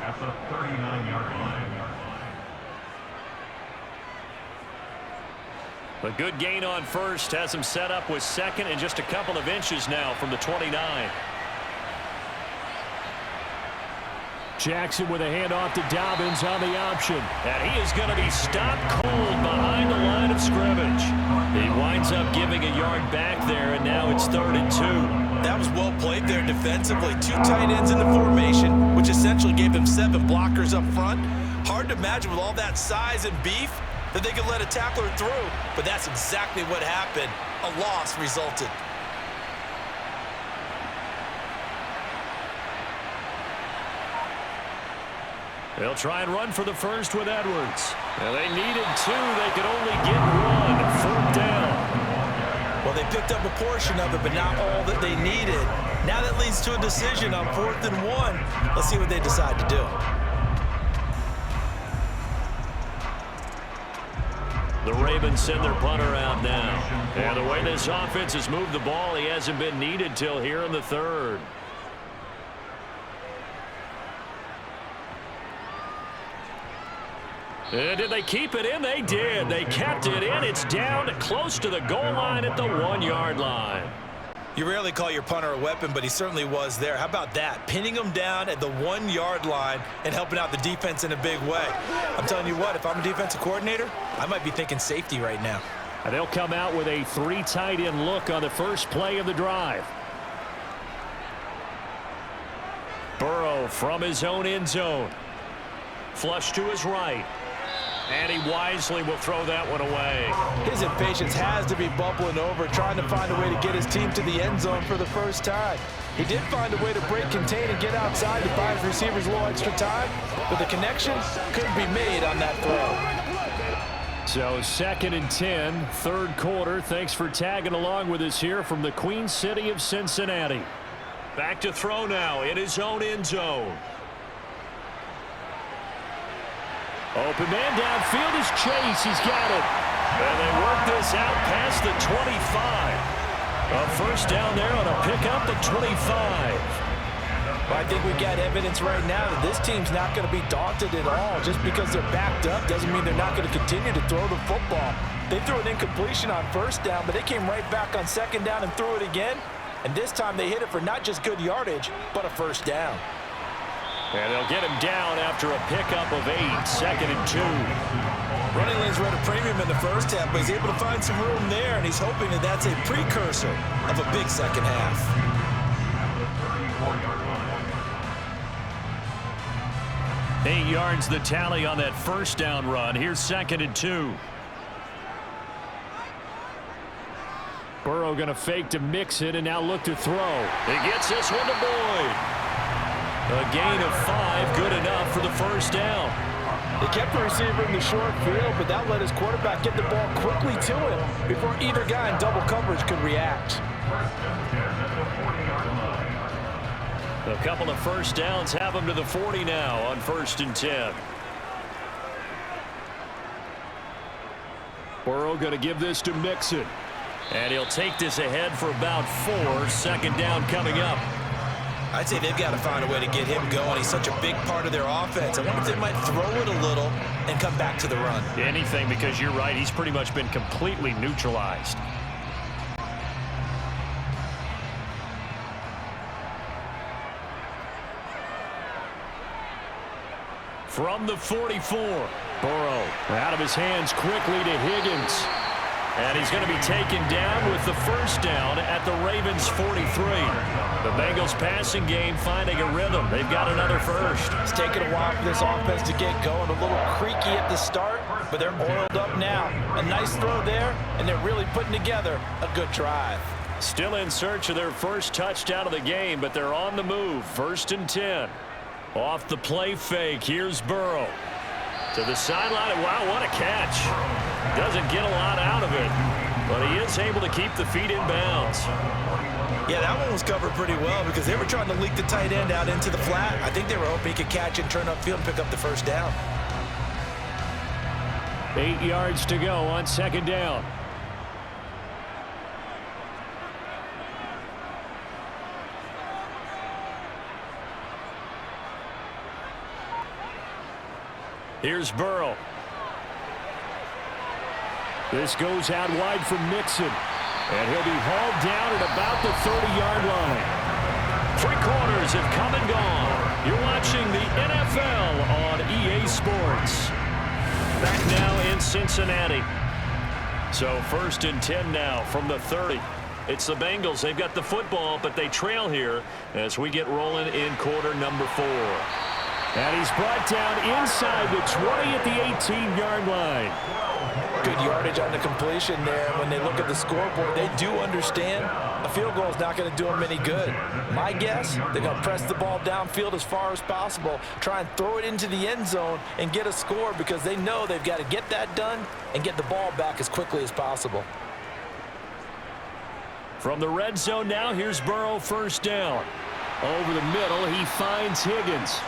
at the 39-yard line. A good gain on first has him set up with second and just a couple of inches now from the 29. Jackson with a handoff to Dobbins on the option. And he is going to be stopped cold behind the line of scrimmage. He winds up giving a yard back there, and now it's 3rd and 2. That was well played there defensively. 2 tight ends in the formation, which essentially gave them 7 blockers up front. Hard to imagine with all that size and beef that they could let a tackler through, but that's exactly what happened. A loss resulted. They'll try and run for the first with Edwards. Now they needed 2. They could only get 1. 4th down. Well, they picked up a portion of it, but not all that they needed. Now that leads to a decision on 4th and 1. Let's see what they decide to do. The Ravens send their punter out now. And the way this offense has moved the ball, he hasn't been needed till here in the 3rd. And did they keep it in? They did. They kept it in. It's down close to the goal line at the 1-yard line. You rarely call your punter a weapon, but he certainly was there. How about that? Pinning him down at the 1-yard line and helping out the defense in a big way. I'm telling you what, if I'm a defensive coordinator, I might be thinking safety right now. And they'll come out with a 3 tight end look on the first play of the drive. Burrow from his own end zone. Flush to his right. And he wisely will throw that one away. His impatience has to be bubbling over, trying to find a way to get his team to the end zone for the first time. He did find a way to break contain and get outside to buy his receivers a little extra time, but the connection couldn't be made on that throw. So 2nd and 10, 3rd quarter. Thanks for tagging along with us here from the Queen City of Cincinnati. Back to throw now in his own end zone. Open man downfield is Chase. He's got it. And they work this out past the 25. A first down there on a pickup at 25. Well, I think we've got evidence right now that this team's not going to be daunted at all. Just because they're backed up doesn't mean they're not going to continue to throw the football. They threw an incompletion on first down, but they came right back on second down and threw it again. And this time they hit it for not just good yardage, but a first down. And they'll get him down after a pickup of 8, 2nd and 2. Running lanes were at a premium in the first half, but he's able to find some room there, and he's hoping that that's a precursor of a big second half. 8 yards the tally on that first down run. Here's 2nd and 2. Burrow going to fake to mix it and now look to throw. He gets this one to Boyd. A gain of 5, good enough for the first down. They kept the receiver in the short field, but that let his quarterback get the ball quickly to him before either guy in double coverage could react. A couple of first downs have him to the 40 now on 1st and 10. Burrow going to give this to Mixon. And he'll take this ahead for about 4. 2nd down coming up. I'd say they've got to find a way to get him going. He's such a big part of their offense. I wonder if they might throw it a little and come back to the run. Anything, because you're right. He's pretty much been completely neutralized. From the 44, Burrow out of his hands quickly to Higgins. And he's going to be taken down with the first down at the Ravens' 43. The Bengals passing game finding a rhythm. They've got another first. It's taken a while for this offense to get going. A little creaky at the start, but they're oiled up now. A nice throw there, and they're really putting together a good drive. Still in search of their first touchdown of the game, but they're on the move. 1st and 10. Off the play fake, here's Burrow. To the sideline. Wow, what a catch. Doesn't get a lot out of it, but he is able to keep the feet in bounds. Yeah, that one was covered pretty well because they were trying to leak the tight end out into the flat. I think they were hoping he could catch it, turn upfield, and pick up the first down. 8 yards to go on 2nd down. Here's Burrow. This goes out wide from Mixon. And he'll be hauled down at about the 30-yard line. 3 quarters have come and gone. You're watching the NFL on EA Sports. Back now in Cincinnati. So 1st and 10 now from the 30. It's the Bengals. They've got the football, but they trail here as we get rolling in quarter number 4. And he's brought down inside the 20 at the 18-yard line. Good yardage on the completion there. When they look at the scoreboard, they do understand a field goal is not going to do them any good. My guess, they're going to press the ball downfield as far as possible, try and throw it into the end zone and get a score because they know they've got to get that done and get the ball back as quickly as possible. From the red zone now, here's Burrow, first down. Over the middle, he finds Higgins.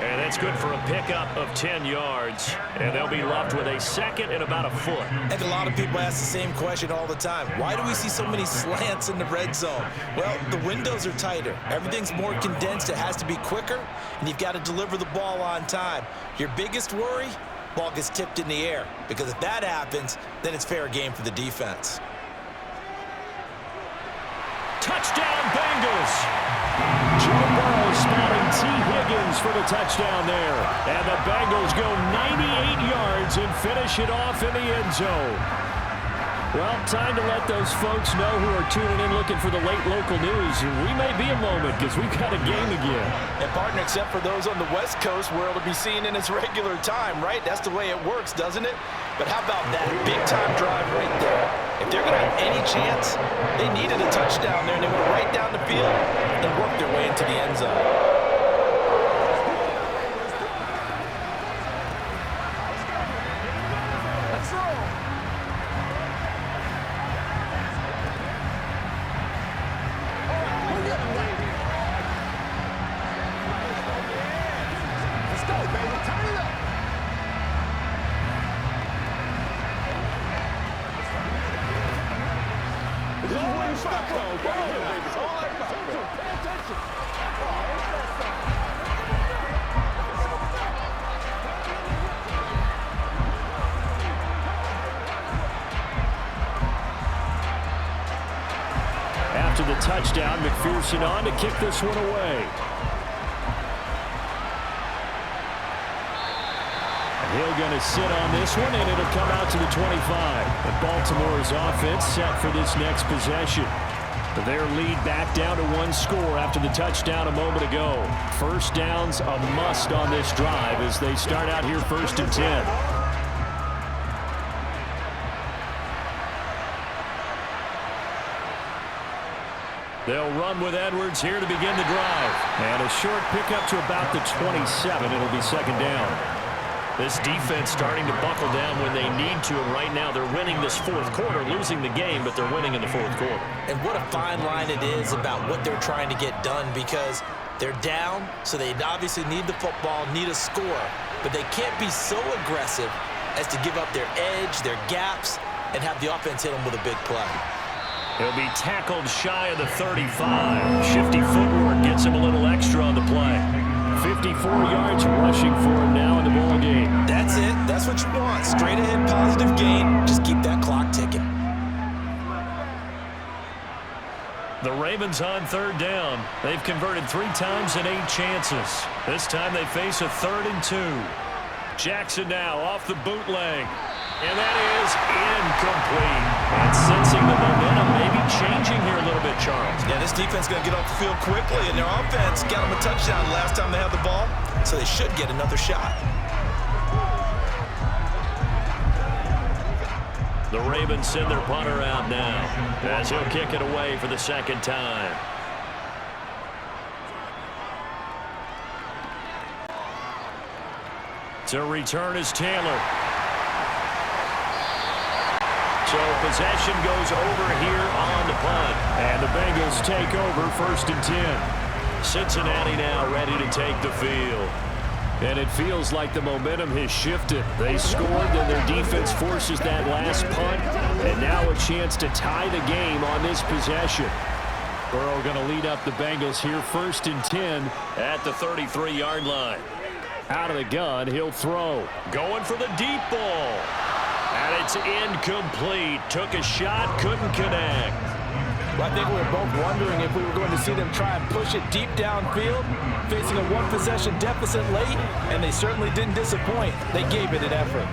And that's good for a pickup of 10 yards. And they'll be left with a 2nd and about a foot. I think a lot of people ask the same question all the time. Why do we see so many slants in the red zone? Well, the windows are tighter. Everything's more condensed. It has to be quicker, and you've got to deliver the ball on time. Your biggest worry, ball gets tipped in the air. Because if that happens, then it's fair game for the defense. Touchdown, Bengals! Joe Burrow spotting T. Higgins for the touchdown there. And the Bengals go 98 yards and finish it off in the end zone. Well, time to let those folks know who are tuning in looking for the late local news. We may be a moment because we've got a game again. And, partner, except for those on the West Coast where it'll be seen in its regular time, right? That's the way it works, doesn't it? But how about that big-time drive right there? If they're going to have any chance, they needed a touchdown there, and they went right down the field and worked their way into the end zone. After the touchdown, McPherson on to kick this one away. He'll going to sit on this one, and it'll come out to the 25. And Baltimore's offense set for this next possession. Their lead back down to one score after the touchdown a moment ago. First down's a must on this drive as they start out here 1st and 10. They'll run with Edwards here to begin the drive. And a short pickup to about the 27. It'll be second down. This defense starting to buckle down when they need to, and right now they're winning this fourth quarter, losing the game, but they're winning in the fourth quarter. And what a fine line it is about what they're trying to get done, because they're down, so they obviously need the football, need a score, but they can't be so aggressive as to give up their edge, their gaps, and have the offense hit them with a big play. He'll be tackled shy of the 35. Shifty footwork gets him a little extra on the play. 54 yards rushing for him now in the ball game. That's it. That's what you want. Straight ahead, positive gain. Just keep that clock ticking. The Ravens on third down. They've converted 3 times in 8 chances. This time they face a 3rd and 2. Jackson now off the bootleg. And that is incomplete. And sensing the momentum maybe changing here a little bit, Charles. Yeah, this defense is going to get off the field quickly, and their offense got them a touchdown last time they had the ball, so they should get another shot. The Ravens send their punter out now as he'll kick it away for the second time. To return is Taylor. So possession goes over here on the punt. And the Bengals take over 1st and 10. Cincinnati now ready to take the field. And it feels like the momentum has shifted. They scored, then their defense forces that last punt. And now a chance to tie the game on this possession. Burrow going to lead up the Bengals here 1st and 10 at the 33-yard line. Out of the gun, he'll throw. Going for the deep ball. And it's incomplete. Took a shot, couldn't connect. Well, I think we were both wondering if we were going to see them try and push it deep downfield, facing a one-possession deficit late, and they certainly didn't disappoint. They gave it an effort.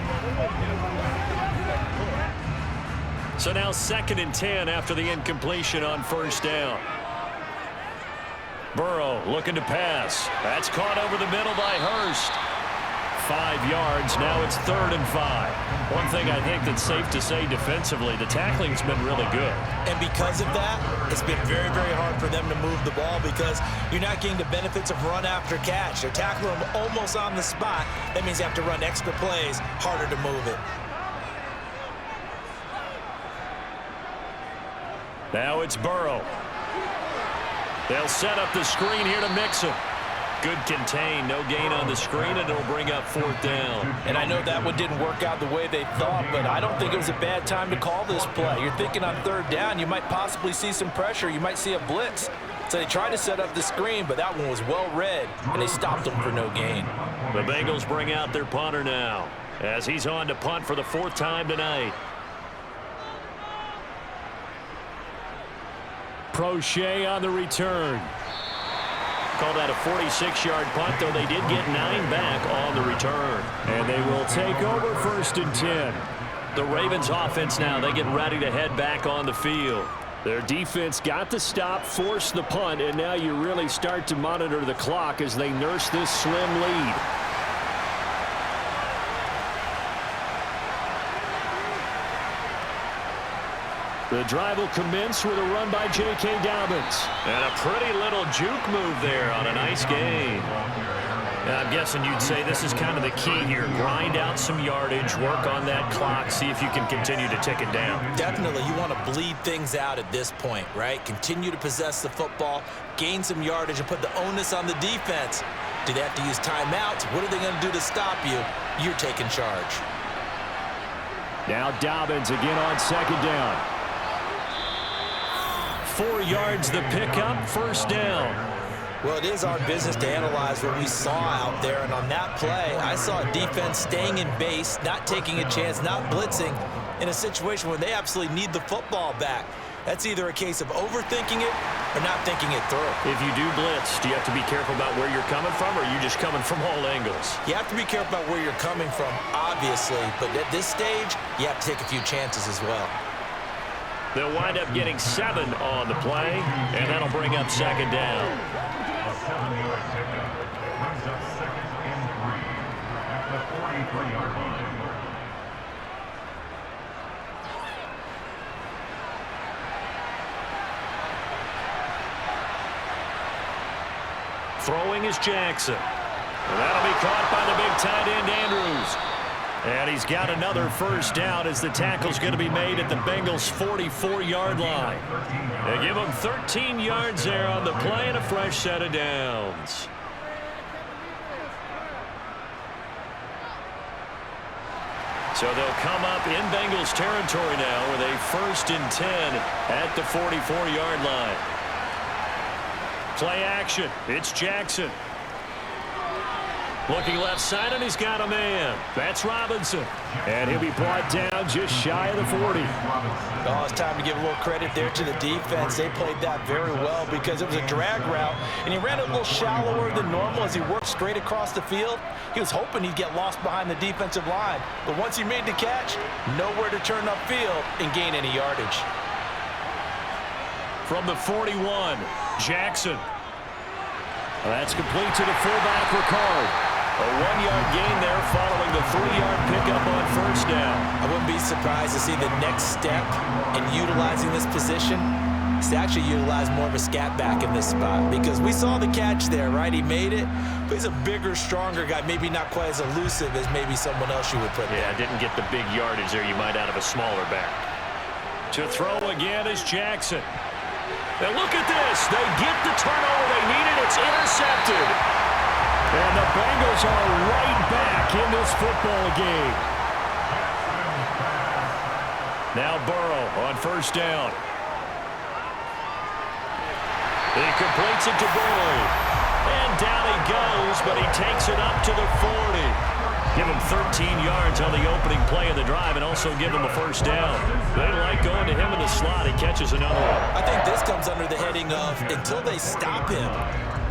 So now 2nd and 10 after the incompletion on 1st down. Burrow looking to pass. That's caught over the middle by Hurst. 5 yards. Now it's 3rd and 5. One thing I think that's safe to say defensively, the tackling's been really good. And because of that, it's been very, very hard for them to move the ball because you're not getting the benefits of run after catch. They're tackling them almost on the spot. That means you have to run extra plays, harder to move it. Now it's Burrow. They'll set up the screen here to mix him. Good contain, no gain on the screen, and it'll bring up 4th down. And I know that one didn't work out the way they thought, but I don't think it was a bad time to call this play. You're thinking on 3rd down, you might possibly see some pressure. You might see a blitz. So they tried to set up the screen, but that one was well read, and they stopped them for no gain. The Bengals bring out their punter now as he's on to punt for the 4th time tonight. Prochet on the return. Call that a 46-yard punt, though they did get 9 back on the return. And they will take over 1st and 10. The Ravens offense now, they get ready to head back on the field. Their defense got the stop, forced the punt, and now you really start to monitor the clock as they nurse this slim lead. The drive will commence with a run by J.K. Dobbins. And a pretty little juke move there on a nice gain. Now, I'm guessing you'd say this is kind of the key here. Grind out some yardage, work on that clock, see if you can continue to tick it down. Definitely. You want to bleed things out at this point, right? Continue to possess the football, gain some yardage, and put the onus on the defense. Do they have to use timeouts? What are they going to do to stop you? You're taking charge. Now Dobbins again on 2nd down. 4 yards the pickup, 1st down. Well, it is our business to analyze what we saw out there, and on that play, I saw a defense staying in base, not taking a chance, not blitzing in a situation where they absolutely need the football back. That's either a case of overthinking it or not thinking it through. If you do blitz, do you have to be careful about where you're coming from, or are you just coming from all angles? You have to be careful about where you're coming from, obviously, but at this stage, you have to take a few chances as well. They'll wind up getting 7 on the play, and that'll bring up second down. A 7-yard pickup brings up 2nd and 3 at the 43-yard line. Throwing is Jackson. And that'll be caught by the big tight end, Andrews. And he's got another first down as the tackle's going to be made at the Bengals' 44-yard line. They give him 13 yards there on the play and a fresh set of downs. So they'll come up in Bengals territory now with a 1st and 10 at the 44-yard line. Play action. It's Jackson. Looking left side, and he's got a man. That's Robinson. And he'll be brought down just shy of the 40. Oh, it's time to give a little credit there to the defense. They played that very well because it was a drag route, and he ran a little shallower than normal as he worked straight across the field. He was hoping he'd get lost behind the defensive line. But once he made the catch, nowhere to turn upfield and gain any yardage. From the 41, Jackson. That's complete to the fullback, Ricard. A 1-yard gain there following the 3-yard pickup on first down. I wouldn't be surprised to see the next step in utilizing this position is to actually utilize more of a scat back in this spot, because we saw the catch there, right? He made it, but he's a bigger, stronger guy, maybe not quite as elusive as maybe someone else you would put there. Yeah, didn't get the big yardage there you might out of a smaller back. To throw again is Jackson. Now look at this. They get the turnover they needed. It's intercepted. And the Bengals are right back in this football game. Now Burrow on first down. He completes it to Boyd. And down he goes, but he takes it up to the 40. Give him 13 yards on the opening play of the drive and also give him a first down. They like going to him in the slot. He catches another one. I think this comes under the heading of until they stop him,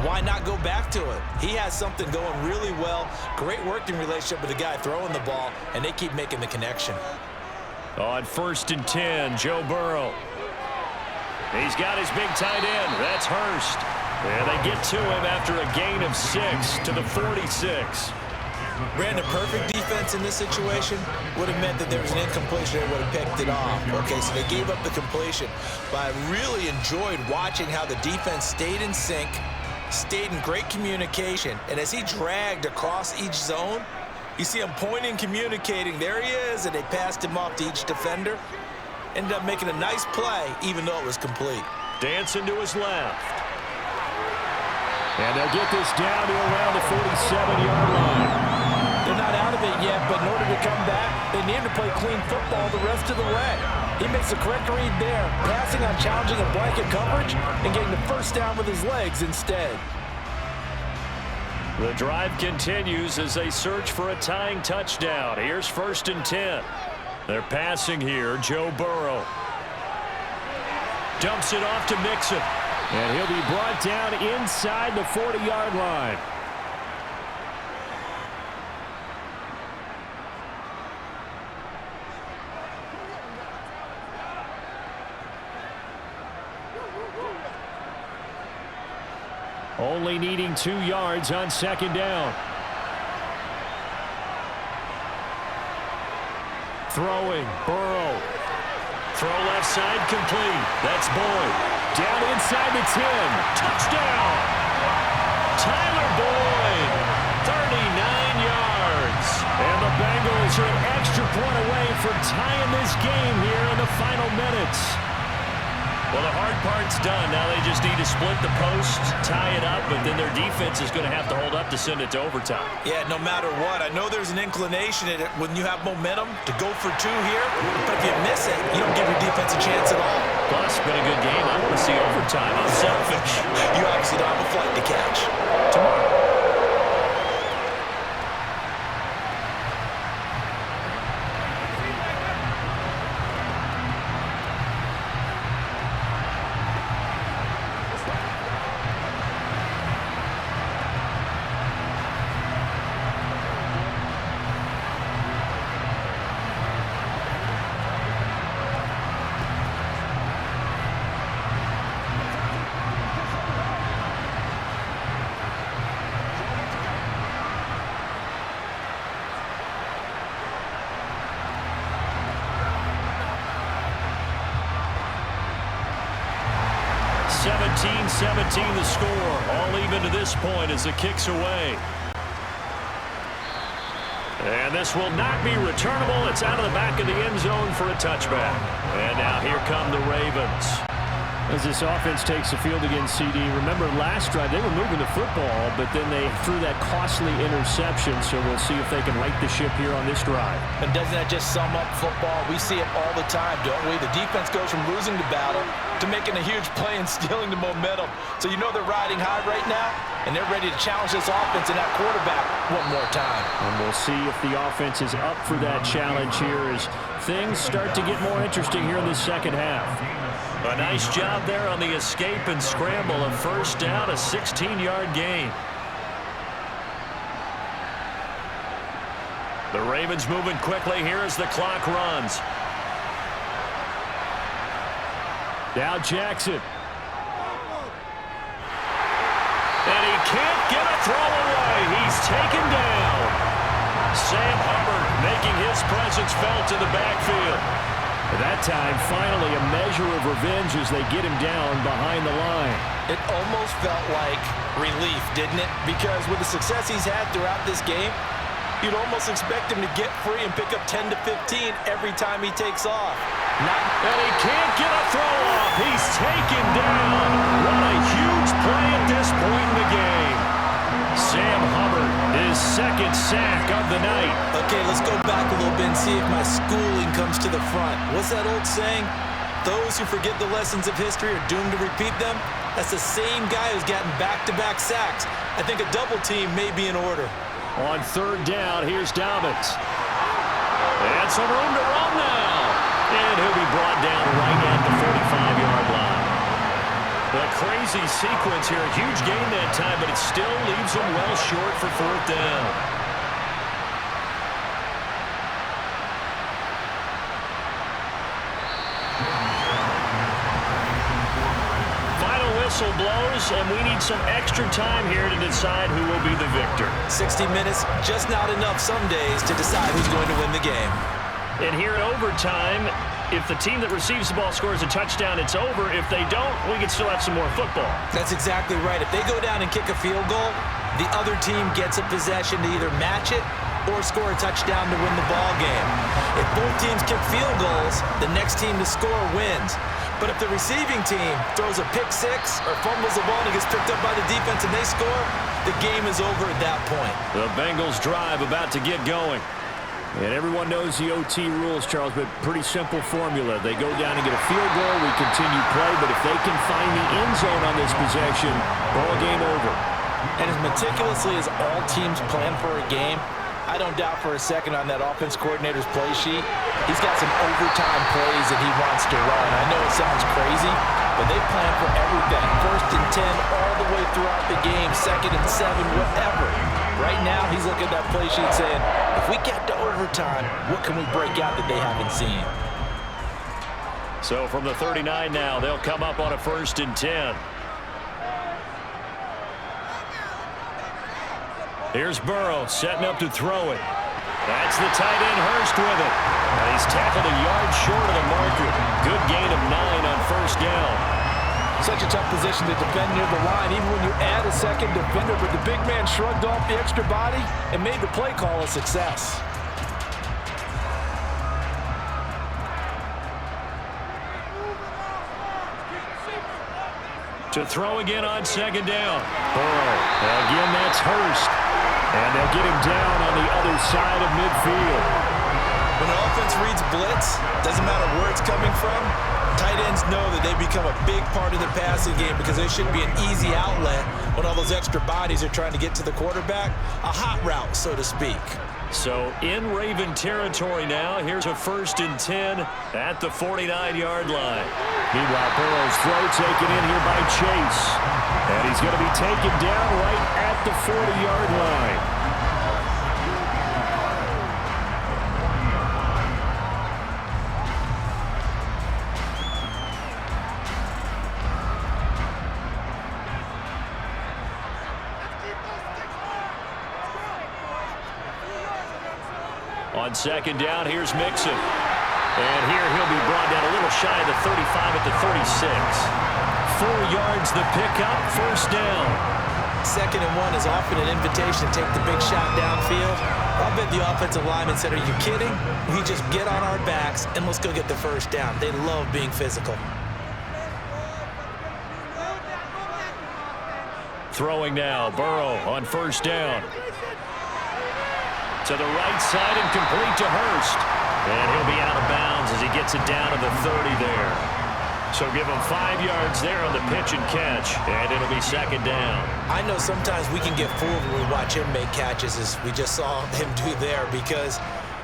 why not go back to it? He has something going really well. Great working relationship with the guy throwing the ball, and they keep making the connection. On 1st and 10, Joe Burrow. He's got his big tight end. That's Hurst. And they get to him after a gain of 6 to the 46. Ran a perfect defense in this situation. Would have meant that there was an incompletion. They would have picked it off. Okay, so they gave up the completion. But I really enjoyed watching how the defense stayed in sync, stayed in great communication. And as he dragged across each zone, you see him pointing, communicating. There he is, and they passed him off to each defender. Ended up making a nice play, even though it was complete. Dancing to his left. And they'll get this down to around the 47-yard line. They're not out of it yet, but in order to come back, they need to play clean football the rest of the way. He makes the correct read there, passing on challenging a blanket coverage and getting the first down with his legs instead. The drive continues as they search for a tying touchdown. Here's 1st and 10. They're passing here. Joe Burrow dumps it off to Mixon. And he'll be brought down inside the 40-yard line. Only needing 2 yards on 2nd down. Throwing, Burrow. Throw left side complete. That's Boyd. Down inside the 10. Touchdown! Tyler Boyd, 39 yards. And the Bengals are an extra point away from tying this game here in the final minutes. Well, the hard part's done. Now they just need to split the posts, tie it up, but then their defense is going to have to hold up to send it to overtime. Yeah, no matter what. I know there's an inclination in it when you have momentum to go for two here, but if you miss it, you don't give your defense a chance at all. Plus, it's been a good game. I want to see overtime. I'm selfish. You obviously don't have a flight to catch. Tomorrow. (17-17) the score. All even to this point as the kick's away. And this will not be returnable. It's out of the back of the end zone for a touchback. And now here come the Ravens. As this offense takes the field against CD, remember last drive they were moving the football, but then they threw that costly interception, so we'll see if they can right the ship here on this drive. And doesn't that just sum up football? We see it all the time, don't we? The defense goes from losing the battle to making a huge play and stealing the momentum. So you know they're riding high right now, and they're ready to challenge this offense and that quarterback one more time. And we'll see if the offense is up for that challenge here as things start to get more interesting here in this second half. A nice job there on the escape and scramble. A first down, a 16-yard gain. The Ravens moving quickly here as the clock runs. Now Jackson. And he can't get a throw away. He's taken down. Sam Hubbard making his presence felt in the backfield. That time, finally, a measure of revenge as they get him down behind the line. It almost felt like relief, didn't it? Because with the success he's had throughout this game, you'd almost expect him to get free and pick up 10 to 15 every time he takes off. And he can't get a throw off. He's taken down. What a huge play at this point in the game. Sam Hubbard, his second sack of the night. Okay, let's go back a little bit and see if my schooling comes to the front. What's that old saying? Those who forget the lessons of history are doomed to repeat them. That's the same guy who's gotten back-to-back sacks. I think a double team may be in order. On third down, here's Dobbins. And some room to run now. And he'll be brought down right at the 45-yard line. A crazy sequence here. A huge gain that time, but it still leaves them well short for fourth down. Final whistle blows, and we need some extra time here to decide who will be the victor. 60 minutes, just not enough some days to decide who's going to win the game. And here in overtime, if the team that receives the ball scores a touchdown, it's over. If they don't, we can still have some more football. That's exactly right. If they go down and kick a field goal, the other team gets a possession to either match it or score a touchdown to win the ball game. If both teams kick field goals, the next team to score wins. But if the receiving team throws a pick six or fumbles the ball and it gets picked up by the defense and they score, the game is over at that point. The Bengals drive about to get going. And everyone knows the OT rules, Charles, but pretty simple formula. They go down and get a field goal, we continue play, but if they can find the end zone on this possession, ball game over. And as meticulously as all teams plan for a game, I don't doubt for a second on that offense coordinator's play sheet, he's got some overtime plays that he wants to run. I know it sounds crazy, but they plan for everything. 1st and 10 all the way throughout the game, 2nd and 7, whatever. Right now, he's looking at that play sheet saying, if we get to overtime, what can we break out that they haven't seen? So from the 39 now, they'll come up on a 1st and 10. Here's Burrow setting up to throw it. That's the tight end Hurst with it. And he's tackled a yard short of the marker. Good gain of 9 on 1st down. Such a tough position to defend near the line, even when you add a second defender, but the big man shrugged off the extra body and made the play call a success. To throw again on second down. Burrow. Again, that's Hurst. And they'll get him down on the other side of midfield. When the offense reads blitz, doesn't matter where it's coming from, tight ends know that they become a big part of the passing game because they should be an easy outlet when all those extra bodies are trying to get to the quarterback. A hot route, so to speak. So in Raven territory now. Here's a 1st and 10 at the 49-yard line. Meanwhile, Burrow's throw taken in here by Chase. And he's going to be taken down right at the 40-yard line. On second down, here's Mixon. And here he'll be brought down a little shy of the 35 at the 36. 4 yards the pickup, 1st down. 2nd and 1 is often an invitation to take the big shot downfield. I bet the offensive lineman said, are you kidding? We just get on our backs and let's go get the 1st down. They love being physical. Throwing now, Burrow on 1st down. To the right side and complete to Hurst. And he'll be out of bounds as he gets it down to the 30 there. So give him 5 yards there on the pitch and catch, and it'll be 2nd down. I know sometimes we can get fooled when we watch him make catches, as we just saw him do there, because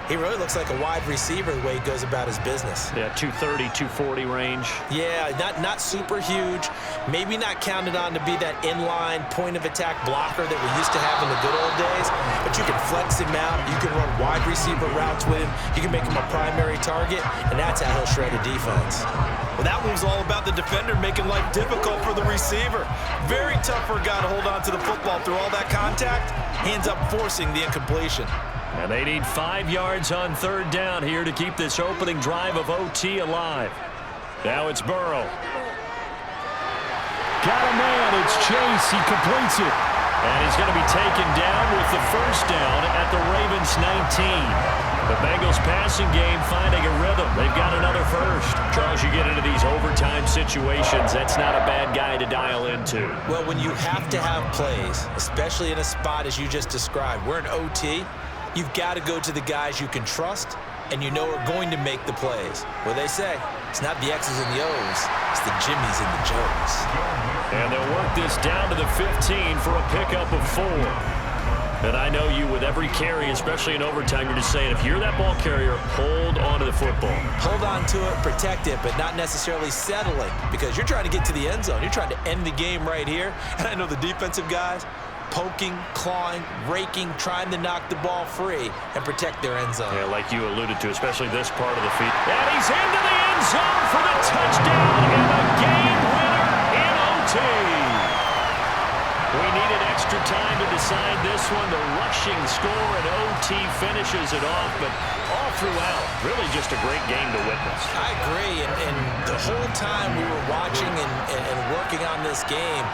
he really looks like a wide receiver the way he goes about his business. Yeah, 230, 240 range. Yeah, not super huge. Maybe not counted on to be that inline point-of-attack blocker that we used to have in the good old days, but you can flex him out. You can run wide receiver routes with him. You can make him a primary target, and that's how he'll shred a defense. Well, that one's all about the defender making life difficult for the receiver. Very tough for a guy to hold on to the football through all that contact. He ends up forcing the incompletion. And they need 5 yards on 3rd down here to keep this opening drive of OT alive. Now it's Burrow. Got a man. It's Chase. He completes it. And he's going to be taken down with the 1st down at the Ravens 19. The Bengals passing game finding a rhythm. They've got another 1st. Charles, you get into these overtime situations, that's not a bad guy to dial into. Well, when you have to have plays, especially in a spot as you just described, we're in OT, you've got to go to the guys you can trust and you know are going to make the plays. What they say, it's not the X's and the O's, it's the Jimmies and the Joes. And they'll work this down to the 15 for a pickup of 4. And I know you with every carry, especially in overtime, you're just saying, if you're that ball carrier, hold on to the football. Hold on to it, protect it, but not necessarily settling, because you're trying to get to the end zone. You're trying to end the game right here. And I know the defensive guys, poking, clawing, raking, trying to knock the ball free and protect their end zone. Yeah, like you alluded to, especially this part of the field. And he's into the end zone for the touchdown and the game winner in OT. We needed extra time to decide this one. The rushing score and OT finishes it off, but all throughout, really just a great game to witness. I agree, and the whole time we were watching and working on this game,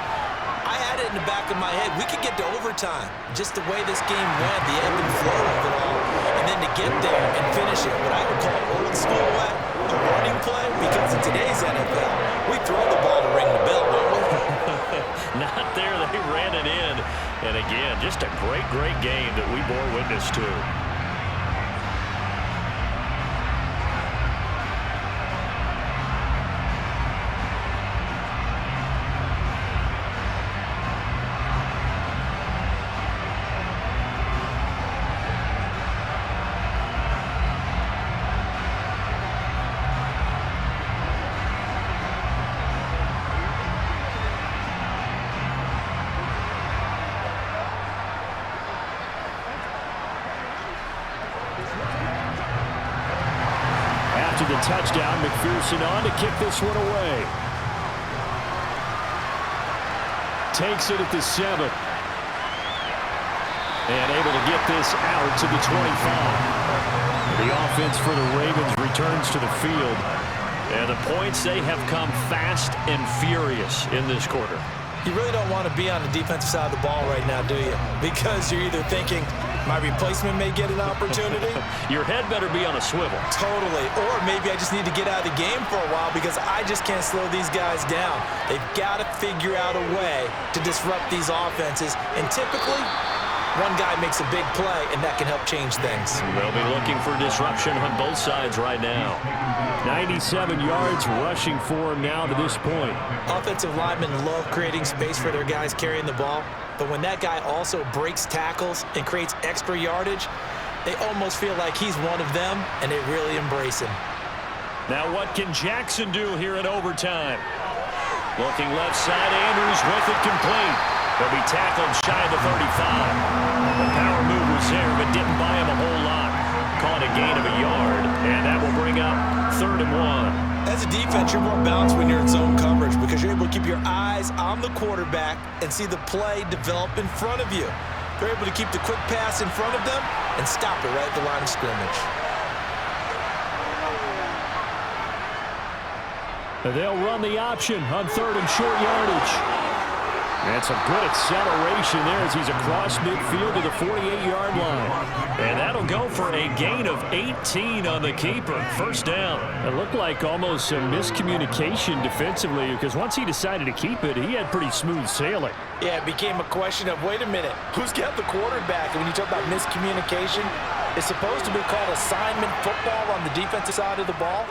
I had it in the back of my head. We could get to overtime. Just the way this game went, the ebb and flow of it all. And then to get there and finish it, what I would call old school way, a running play, because in today's NFL, we throw the ball to ring the bell, don't we? Not there. They ran it in. And again, just a great, great game that we bore witness to. The touchdown, McPherson on to kick this one away. Takes it at the 7. And able to get this out to the 25. The offense for the Ravens returns to the field. And the points, they have come fast and furious in this quarter. You really don't want to be on the defensive side of the ball right now, do you? Because you're either thinking, my replacement may get an opportunity. Your head better be on a swivel. Totally. Or maybe I just need to get out of the game for a while because I just can't slow these guys down. They've got to figure out a way to disrupt these offenses. And typically, one guy makes a big play, and that can help change things. They'll be looking for disruption on both sides right now. 97 yards rushing for him now to this point. Offensive linemen love creating space for their guys carrying the ball, but when that guy also breaks tackles and creates extra yardage, they almost feel like he's one of them, and they really embrace him. Now what can Jackson do here in overtime? Looking left side, Andrews with it complete. He'll be tackled shy of the 35. The power move was there, but didn't buy him a whole lot. Caught a gain of a yard, and that will bring up 3rd and 1. As a defense, you're more balanced when you're in zone coverage because you're able to keep your eyes on the quarterback and see the play develop in front of you. You're able to keep the quick pass in front of them and stop it right at the line of scrimmage. They'll run the option on 3rd and short yardage. And some good acceleration there as he's across midfield to the 48-yard line. And that'll go for a gain of 18 on the keeper. 1st down. It looked like almost some miscommunication defensively because once he decided to keep it, he had pretty smooth sailing. Yeah, it became a question of, wait a minute, who's got the quarterback? And when you talk about miscommunication, it's supposed to be called assignment football on the defensive side of the ball.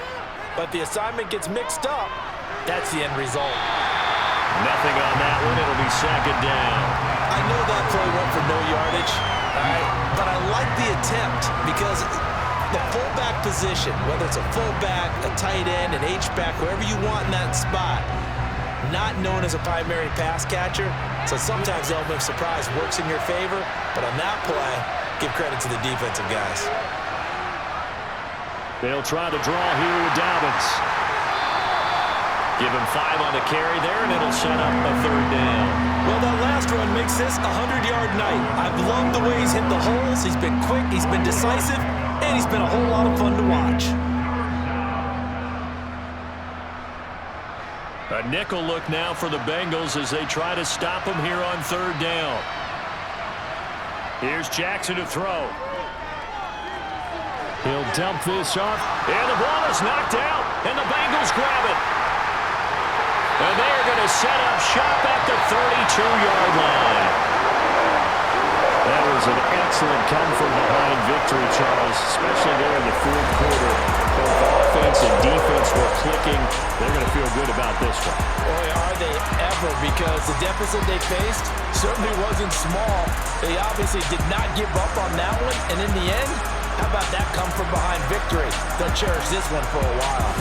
But the assignment gets mixed up. That's the end result. Nothing on that one. It'll be 2nd down. I know that play went for no yardage, but I like the attempt because the fullback position, whether it's a fullback, a tight end, an H-back, wherever you want in that spot, not known as a primary pass catcher. So sometimes the element of surprise works in your favor, but on that play, give credit to the defensive guys. They'll try to draw here with Dobbins. Give him 5 on the carry there, and it'll set up a 3rd down. Well, that last run makes this a 100-yard night. I've loved the way he's hit the holes. He's been quick, he's been decisive, and he's been a whole lot of fun to watch. A nickel look now for the Bengals as they try to stop him here on 3rd down. Here's Jackson to throw. He'll dump this off. And the ball is knocked out, and the Bengals grab it. And they're going to set up shop at the 32-yard line. That was an excellent come-from-behind victory, Charles, especially there in the 4th quarter. Both offense and defense were clicking. They're going to feel good about this one. Boy, are they ever, because the deficit they faced certainly wasn't small. They obviously did not give up on that one, and in the end, how about that come-from-behind victory? They'll cherish this one for a while.